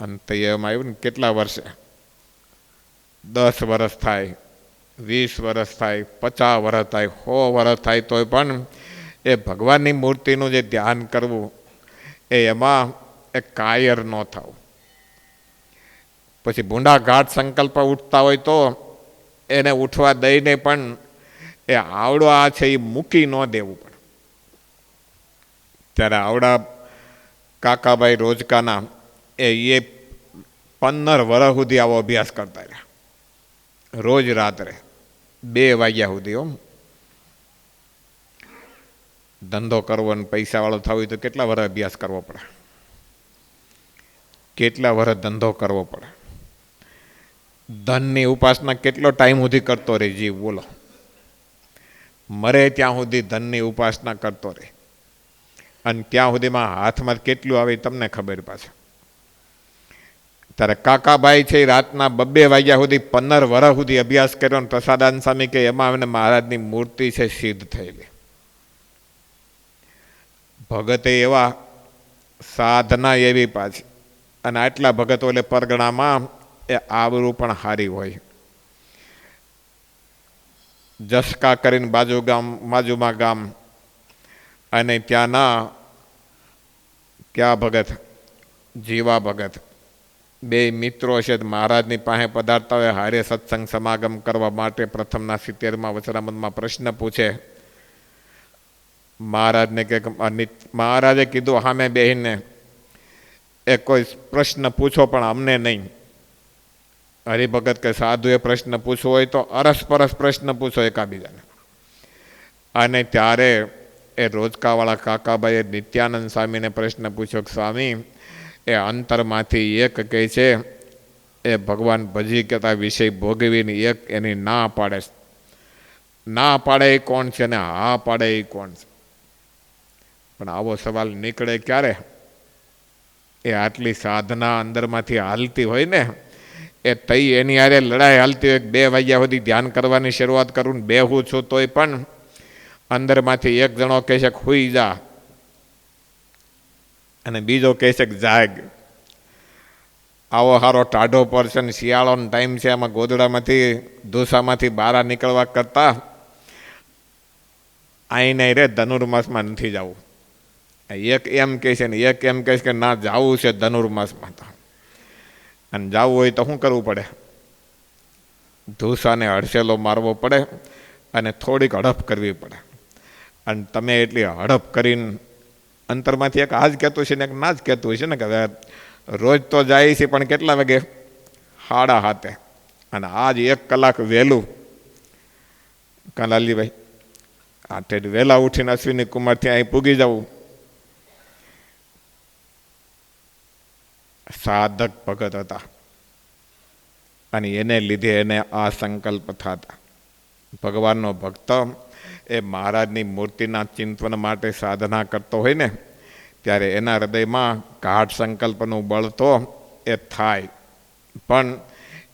અંત એમ આવ્યું ને કેટલા વર્ષે 10 વર્ષ થાય, 20 વર્ષ થાય, 50 વર્ષ થાય, 100 વર્ષ થાય તોય પણ એ ભગવાનની મૂર્તિનું જે ધ્યાન કરવું એ એમાં એ કાયર ન થવું. પછી ભૂંડા ઘાટ સંકલ્પ ઉઠતા હોય તો એને ઉઠવા દઈને પણ એ આવડા છે એ મૂકી ન દેવું પડે. ત્યારે આવડા કાકાભાઈ રોજકાના એ 15 વર્ષ સુધી આવો અભ્યાસ કરતા રહ્યા, રોજ રાત્રે 2 વાગ્યા સુધી. ધંધો કરવો અને પૈસાવાળો થવો હોય તો કેટલા વર્ષ અભ્યાસ કરવો પડે, કેટલા વર્ષ ધંધો કરવો પડે. ધનની ઉપાસના કેટલો ટાઈમ સુધી કરતો રહે જીવ, બોલો? મરે ત્યાં સુધી ધનની ઉપાસના કરતો રહે, અને ત્યાં સુધીમાં હાથમાં કેટલું આવે તમને ખબર પાછું. ત્યારે કાકાભાઈ છે રાતના 2 વાગ્યા સુધી 15 વર્ષ સુધી અભ્યાસ કર્યો, અને પ્રસાદાન સ્વામી કે એમાં એમને મહારાજની મૂર્તિ છે સિદ્ધ થયેલી. ભગતે એવા, સાધના એવી પાછી, અને આટલા ભગતો એટલે પરગણામાં એ આવરું પણ હારી હોય. જસકા કરીને બાજુમાં ગામ, અને ત્યાંના ક્યાં ભગત, જીવા ભગત, 2 મિત્રો છે મહારાજની પાસે પધારતા હોય હારે સત્સંગ સમાગમ કરવા માટે. પ્રથમના 70માં વચનામૃતમાં પ્રશ્ન પૂછે મહારાજને કે મહારાજે કીધું સામે બેહીને એ કોઈ પ્રશ્ન પૂછો પણ અમને નહીં. હરિભગત કે સાધુએ પ્રશ્ન પૂછવો હોય તો અરસપરસ પ્રશ્ન પૂછો એકાબીજાને. અને ત્યારે એ રોજકાવાળા કાકાભાઈએ નિત્યાનંદ સ્વામીને પ્રશ્ન પૂછ્યો કે સ્વામી, એ અંતરમાંથી એક કહે છે એ ભગવાન ભજી કહેતા વિષય ભોગવીને એક એની ના પાડે. ના પાડે એ કોણ છે ને હા પાડે એ કોણ છે? પણ આવો સવાલ નીકળે ક્યારે? એ આટલી સાધના અંદરમાંથી હાલતી હોય ને, એ તઈ એની હારે લડાઈ હાલતી હોય. 2 વાગ્યા સુધી ધ્યાન કરવાની શરૂઆત કરું, બેહું છું તોય પણ અંદરમાંથી એક જણો કહે છે હુઈ જા, અને બીજો કહે છે કે જાગ. આવો સારો ટાઢો પર્સન, શિયાળોનો ટાઈમ છે, આમાં ગોદડામાંથી ધૂસામાંથી બહાર નીકળવા કરતા આઈને રે ધનુર્માસમાં નથી જવું. એક એમ કહે છે ને એક એમ કહે છે કે ના જવું છે ધનુર્માસમાં. તો અને જવું હોય તો શું કરવું પડે? ધૂસાને હડસેલો મારવો પડે અને થોડીક હડપ કરવી પડે. અને તમે એટલી હડપ કરીને અંતરમાંથી એક આ જ કહેતું છે ને એક ના જ કહેતું હોય છે ને કે રોજ તો જાય છે પણ કેટલા વાગે? 7:30. અને આજ 1 કલાક વહેલું કાલાલીભાઈ આઠે વહેલા ઉઠીને અશ્વિની કુમારથી અહીં પૂગી જવું. સાધક ભગત હતા, અને એને લીધે એને આ સંકલ્પ થતા. ભગવાનનો ભક્ત એ મહારાજની મૂર્તિના ચિંતન માટે સાધના કરતો હોય ને, ત્યારે એના હૃદયમાં ગાઢ સંકલ્પનું બળ તો એ થાય. પણ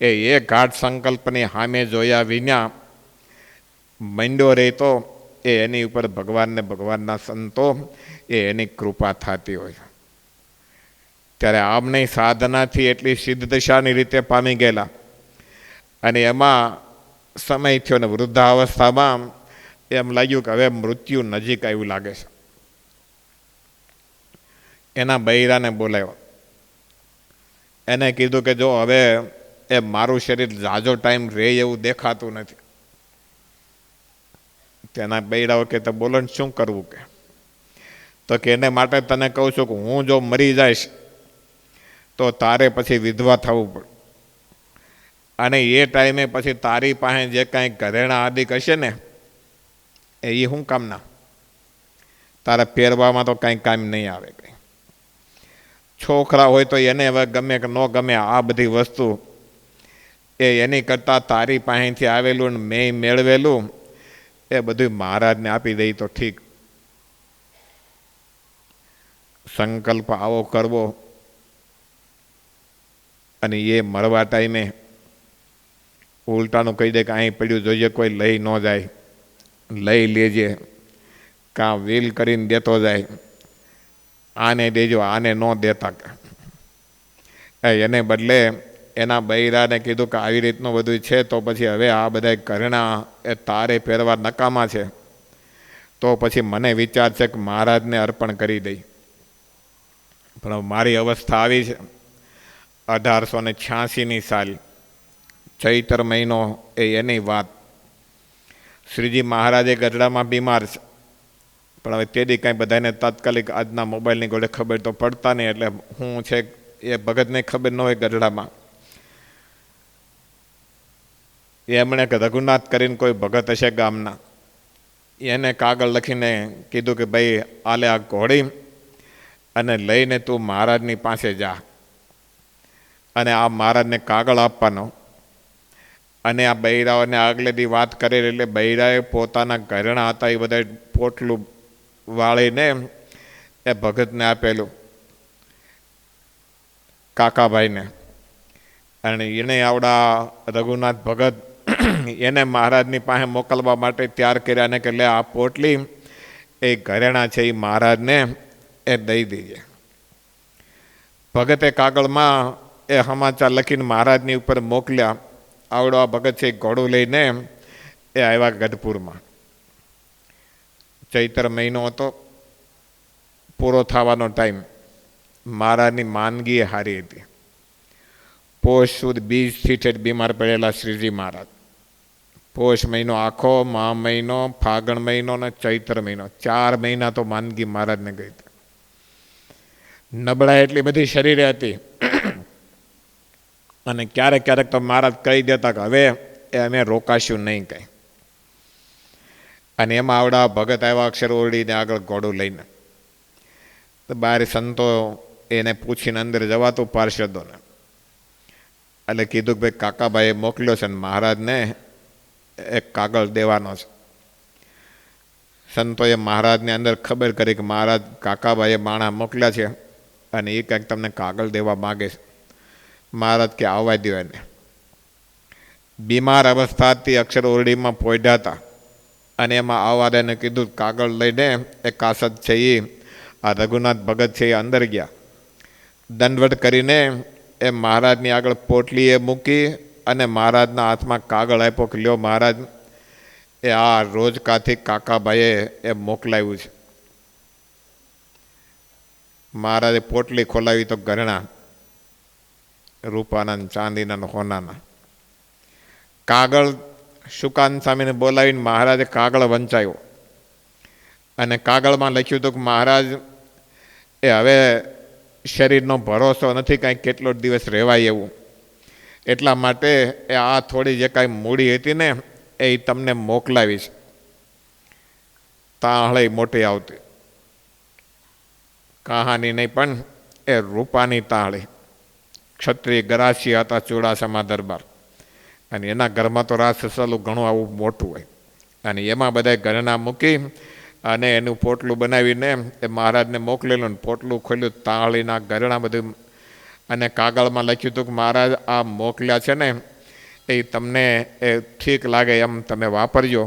એ ગાઢ સંકલ્પની સામે જોયા વિના મંડ્યો રહેતો, એ એની ઉપર ભગવાનને ભગવાનના સંતો એ એની કૃપા થતી હોય. ત્યારે આમની સાધનાથી એટલી સિદ્ધ દશાની રીતે પામી ગયેલા, અને એમાં સમય થયો ને વૃદ્ધાવસ્થામાં એમ લાગ્યું કે હવે મૃત્યુ નજીક આવ્યું લાગે છે. એના બૈરાને બોલાવ્યો, એને કીધું કે જો હવે એ મારું શરીર ઝાઝો ટાઈમ રહે એવું દેખાતું નથી. તેના બૈરાઓ કે તો બોલો ને શું કરવું? કે તો કે એને માટે તને કહું છું કે હું જો મરી જઈશ તો તારે પછી વિધવા થવું પડે, અને એ ટાઈમે પછી તારી પાસે જે કાંઈ ઘરેણા આદિક હશે ને એ શું કામના? તારા પહેરવામાં તો કાંઈ કામ નહીં આવે. કંઈ છોકરા હોય તો એને હવે ગમે કે ન ગમે આ બધી વસ્તુ એ એની કરતાં તારી પાસેથી આવેલું ને મેં મેળવેલું એ બધું મહારાજને આપી દઈ તો ઠીક. સંકલ્પ આવો કરવો, અને એ મળવા ટાઈમે ઉલટાનું કહી દે કે અહીં પડ્યું જોઈએ, કોઈ લઈ ન જાય, લઈ લેજે, કાં વીલ કરીને દેતો જાય, આને દેજો આને ન દેતા. એને બદલે એના બૈરાને કીધું કે આવી રીતનું બધું છે તો પછી હવે આ બધા ઘરેણા એ તારે પહેરવા નકામા છે, તો પછી મને વિચાર છે કે મહારાજને અર્પણ કરી દઈ. પણ મારી અવસ્થા આવી છે 1886ની સાલ ચૈત્ર મહિનો એ એની વાત, શ્રીજી મહારાજે ગઢડામાં બીમાર છે, પણ હવે તેથી કાંઈ બધાને તાત્કાલિક આજના મોબાઈલની ગોળે ખબર તો પડતા નહીં, એટલે હું છે એ ભગતને ખબર ન હોય ગઢડામાં. એમણે રઘુનાથ કરીને કોઈ ભગત હશે ગામના, એને કાગળ લખીને કીધું કે ભાઈ આલે આ ઘોડી અને લઈને તું મહારાજની પાસે જા, અને આ મહારાજને કાગળ આપવાનો. અને આ બૈરાઓને આગલે દી વાત કરેલી, એટલે બૈરાએ પોતાના ઘરેણા હતા એ બધા પોટલું વાળીને એ ભગતને આપેલું, કાકાભાઈને. અને એને આવડા રઘુનાથ ભગત એને મહારાજની પાસે મોકલવા માટે તૈયાર કર્યા, ને કે લે આ પોટલી એ ઘરેણા છે એ મહારાજને એ દઈ દીજે. ભગતે કાગળમાં એ સમાચાર લખીને મહારાજની ઉપર મોકલ્યા. આવડો આ ભગત છે ઘોડું લઈને એ આવ્યા ગઢપુરમાં. ચૈત્ર મહિનો હતો, પૂરો થવાનો ટાઈમ. મહારાજની માંદગી એ હારી હતી. પોષ સુદ બીજથી ઠેઠ બીમાર પડેલા શ્રીજી મહારાજ. પોષ મહિનો આખો, મહા મહિનો, ફાગણ મહિનો ને ચૈત્ર મહિનો, 4 મહિના તો માંદગી મહારાજને ગઈ હતી. નબળાઈ એટલી બધી શરીરે હતી. અને ક્યારેક ક્યારેક તો મહારાજ કહી દેતા કે હવે એ અમે રોકાશું નહીં કંઈ. અને એમાં આવડા ભગત આવ્યા અક્ષર ઓરડીને આગળ ઘોડું લઈને. તો બહાર સંતો એને પૂછીને અંદર જવાતું પાર્ષદોને. એટલે કીધું કે ભાઈ કાકાભાઈએ મોકલ્યો છે ને મહારાજને એક કાગળ દેવાનો છે. સંતોએ મહારાજને અંદર ખબર કરી કે મહારાજ કાકાભાઈએ માણા મોકલ્યા છે અને એ કંઈક તમને કાગળ દેવા માગે છે. મહારાજ કે આવવા દો એને. બીમાર અવસ્થાથી અક્ષર ઓરડીમાં પહોંચ્યા હતા અને એમાં આવવા દે એને કીધું કાગળ લઈને એ કાસદ છે એ આ રઘુનાથ ભગત છે એ અંદર ગયા. દંડવટ કરીને એ મહારાજની આગળ પોટલી એ મૂકી અને મહારાજના હાથમાં કાગળ આપ્યો કે લ્યો મહારાજ, એ આ રોજકાથી કાકાભાઈએ એ મોકલાવ્યું છે. મહારાજે પોટલી ખોલાવી તો ઘરેણા રૂપાના, ચાંદીના, હોનાના. કાગળ શુકાન સામેને બોલાવીને મહારાજે કાગળ વંચાયો અને કાગળમાં લખ્યું હતું કે મહારાજ એ હવે શરીરનો ભરોસો નથી, કાંઈ કેટલો દિવસ રહેવાય એવું, એટલા માટે એ આ થોડી જે કાંઈ મૂડી હતી ને એ તમને મોકલાવીશ. તાહળે મોટી આવતી, કહાની નહીં પણ એ રૂપાની તાળી. ક્ષત્રિય ગરાસી હતા ચુડાસમા દરબાર, અને એના ઘરમાં તો રાસ સસલું ઘણું આવું મોટું હોય. અને એમાં બધા ઘરેણા મૂકી અને એનું પોટલું બનાવીને એ મહારાજને મોકલેલું. ને પોટલું ખોલ્યું, તાળીના ઘરેણા બધું, અને કાગળમાં લખ્યું હતું કે મહારાજ આ મોકલ્યા છે ને એ તમને એ ઠીક લાગે એમ તમે વાપરજો.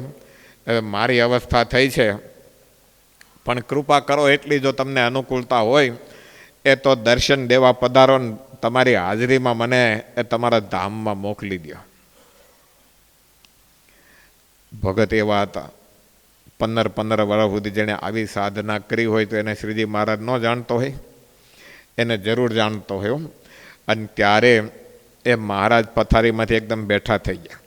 હવે મારી અવસ્થા થઈ છે, પણ કૃપા કરો એટલી જો તમને અનુકૂળતા હોય એ તો દર્શન દેવા પધારો, તમારી હાજરીમાં મને એ તમારા ધામમાં મોકલી દો. ભગત એવા હતા. 15 વર્ષ સુધી જેણે આવી સાધના કરી હોય તો એને શ્રીજી મહારાજ ન જાણતો હોય, એને જરૂર જાણતો હોય. અને ત્યારે એ મહારાજ પથારીમાંથી એકદમ બેઠા થઈ ગયા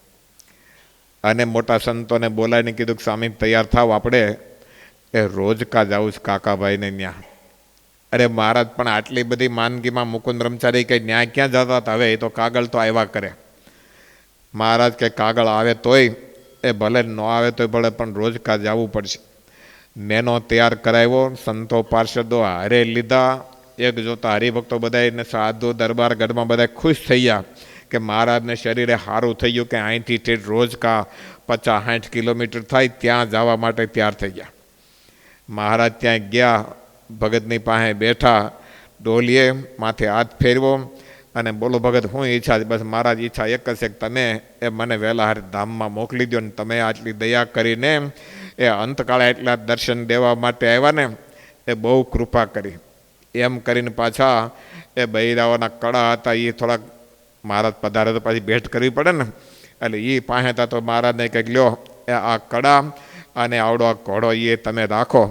અને મોટા સંતોને બોલાવીને કીધું કે સ્વામી તૈયાર થાવ, આપણે એ રોજકા જાઉં છે કાકાભાઈને ત્યાં. અરે મહારાજ પણ આટલી બધી માંદગીમાં મુકુંદ બ્રહ્મચારી કંઈ ન્યાય ક્યાં જતા હતા? હવે એ તો કાગળ તો આવ્યા કરે. મહારાજ કે કાગળ આવે તોય એ ભલે ન આવે તોય ભલે, પણ રોજકા જવું પડશે. મેનો તૈયાર કરાવ્યો, સંતો પાર્ષદો હારે લીધા. એક જોતા હરિભક્તો બધા સાધુ દરબાર ગઢમાં બધા ખુશ થઈ ગયા કે મહારાજને શરીરે સારું થઈ ગયું, કે અહીંથી ઠેઠ રોજકા 50-60 કિલોમીટર થાય ત્યાં જવા માટે તૈયાર થઈ ગયા. મહારાજ ત્યાં ગયા, ભગતની પાસે બેઠા, ડોલીએ માથે હાથ ફેરવો અને બોલો ભગત શું ઈચ્છા છે? બસ મહારાજ ઈચ્છા એક જ છે કે તમે એ મને વહેલા હારે ધામમાં મોકલી દો, ને તમે આટલી દયા કરીને એ અંતકાળે એટલા દર્શન દેવા માટે આવ્યા ને એ બહુ કૃપા કરી. એમ કરીને પાછા એ બૈરાઓના કડા હતા એ થોડાક મહારાજ પધારે તો પાછી ભેટ કરવી પડે ને, એટલે એ પાસે હતા તો મહારાજને કંઈક લ્યો એ આ કડા અને આવડો આ ઘોડો એ તમે રાખો.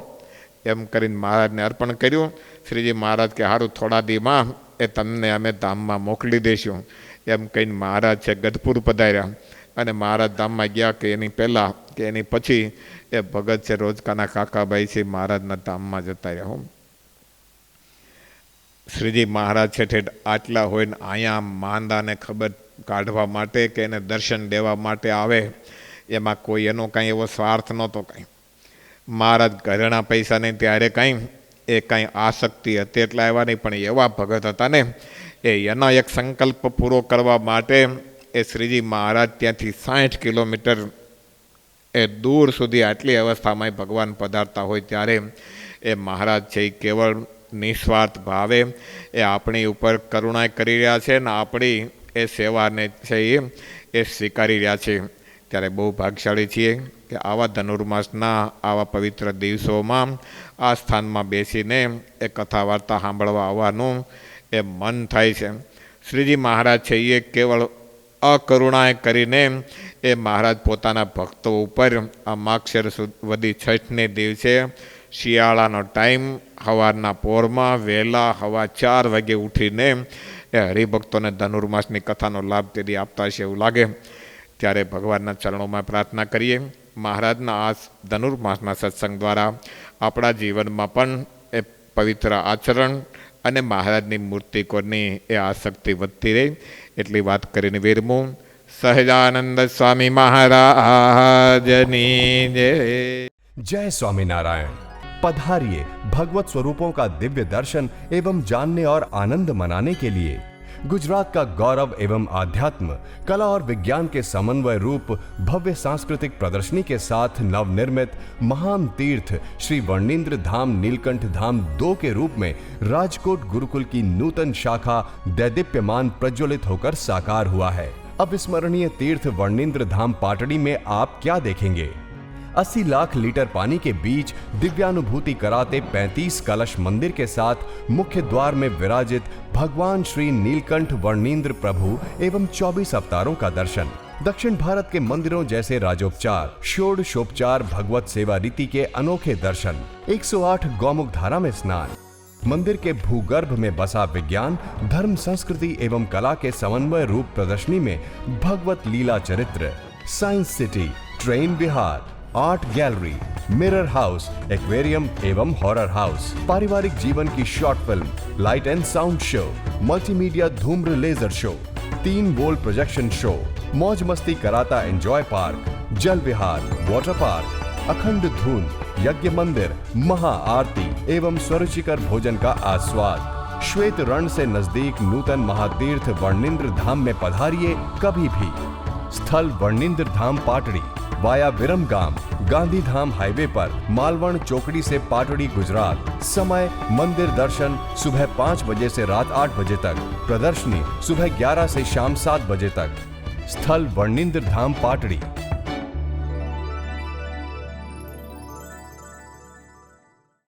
એમ કરીને મહારાજને અર્પણ કર્યું. શ્રીજી મહારાજ કે સારું થોડા દીમાં એ તમને અમે ધામમાં મોકલી દઈશું. એમ કહીને મહારાજ છે ગઢપુર પધાર્યા. અને મહારાજ ધામમાં ગયા કે એની પહેલાં કે એની પછી એ ભગત છે રોજકાના કાકાભાઈ છે મહારાજના ધામમાં જતા રહ્યા. હું શ્રીજી મહારાજ છે ઠેઠ આટલા હોય ને અહીંયા માંદાને ખબર કાઢવા માટે કે એને દર્શન દેવા માટે આવે, એમાં કોઈ એનો કાંઈ એવો સ્વાર્થ નહોતો. કાંઈ મહારાજ ઘરેણા પૈસા નહીં ત્યારે કાંઈ એ કાંઈ આસક્તિ હતી એટલે આવ્યા નહીં, પણ એવા ભગત હતા ને એનો એક સંકલ્પ પૂરો કરવા માટે એ શ્રીજી મહારાજ ત્યાંથી 60 કિલોમીટર એ દૂર સુધી આટલી અવસ્થામાં ભગવાન પધારતા હોય ત્યારે એ મહારાજ છે એ કેવળ નિસ્વાર્થ ભાવે એ આપણી ઉપર કરુણા કરી રહ્યા છે ને આપણી એ સેવાને છે એ સ્વીકારી રહ્યા છે. ત્યારે બહુ ભાગ્યશાળી છીએ કે આવા ધનુર્માસના આવા પવિત્ર દિવસોમાં આ સ્થાનમાં બેસીને એ કથા વાર્તા સાંભળવા આવવાનું એ મન થાય છે. શ્રીજી મહારાજ છે એ કેવળ અકરુણાએ કરીને એ મહારાજ પોતાના ભક્તો ઉપર આ માગશર વદી છઠને દિવસે શિયાળાનો ટાઈમ સવારના પોરમાં વહેલા 4:15 વાગે ઉઠીને એ હરિભક્તોને ધનુર્માસની કથાનો લાભ તેથી આપતા છે એવું લાગે. ત્યારે ભગવાનના ચરણોમાં પ્રાર્થના કરીએ મહારાજના આ ધનુર્માસના સત્સંગ દ્વારા આપણા જીવનમાં પણ એ પવિત્ર આચરણ અને મહારાજની મૂર્તિકોની એ આસક્તિ વધતી રહે એટલી વાત કરીને વિરમું. સહજાનંદ સ્વામી મહારાજની જય. जय स्वामीनारायण। पधारिए भगवत स्वरूपों का दिव्य दर्शन एवं जानने और आनंद मनाने के लिए गुजरात का गौरव एवं आध्यात्म, कला और विज्ञान के समन्वय रूप भव्य सांस्कृतिक प्रदर्शनी के साथ नवनिर्मित महान तीर्थ श्री वर्णिंद्र धाम नीलकंठ धाम 2 के रूप में राजकोट गुरुकुल की नूतन शाखा दैदीप्यमान प्रज्वलित होकर साकार हुआ है। अविस्मरणीय तीर्थ वर्णिंद्र धाम पाटड़ी में आप क्या देखेंगे? 80 लाख लीटर पानी के बीच दिव्यानुभूति कराते 35 कलश मंदिर के साथ मुख्य द्वार में विराजित भगवान श्री नीलकंठ वर्णिंद्र प्रभु एवं 24 अवतारों का दर्शन। दक्षिण भारत के मंदिरों जैसे राजोपचार, षोडशोपचार, भगवत सेवा रीति के अनोखे दर्शन, 108 गौमुख धारा में स्नान, मंदिर के भूगर्भ में बसा विज्ञान, धर्म, संस्कृति एवं कला के समन्वय रूप प्रदर्शनी में भगवत लीला चरित्र, साइंस सिटी, ट्रेन विहार, art gallery, mirror house, aquarium एवं हॉरर हाउस, पारिवारिक जीवन की short film, light and sound show, multimedia धूम्र laser show, 3 volt projection show, मौज मस्ती कराता एंजॉय पार्क, जल विहार, वाटर पार्क, अखंड धून, यज्ञ मंदिर, महा आरती एवं स्वरुचिकर भोजन का आस्वाद। श्वेत रण से नजदीक नूतन महातीर्थ वर्णिंद्र धाम में पधारिए कभी भी। स्थल वर्णिंद्र धाम पाटड़ी वाया विरमगाम, गांधी धाम हाईवे पर, मालवण चौकड़ी से पाटड़ी गुजरात। समय मंदिर दर्शन सुबह 5 बजे से रात 8 बजे तक, प्रदर्शनी सुबह 11 से शाम 7 बजे तक। स्थल वर्णिंद्र धाम पाटड़ी।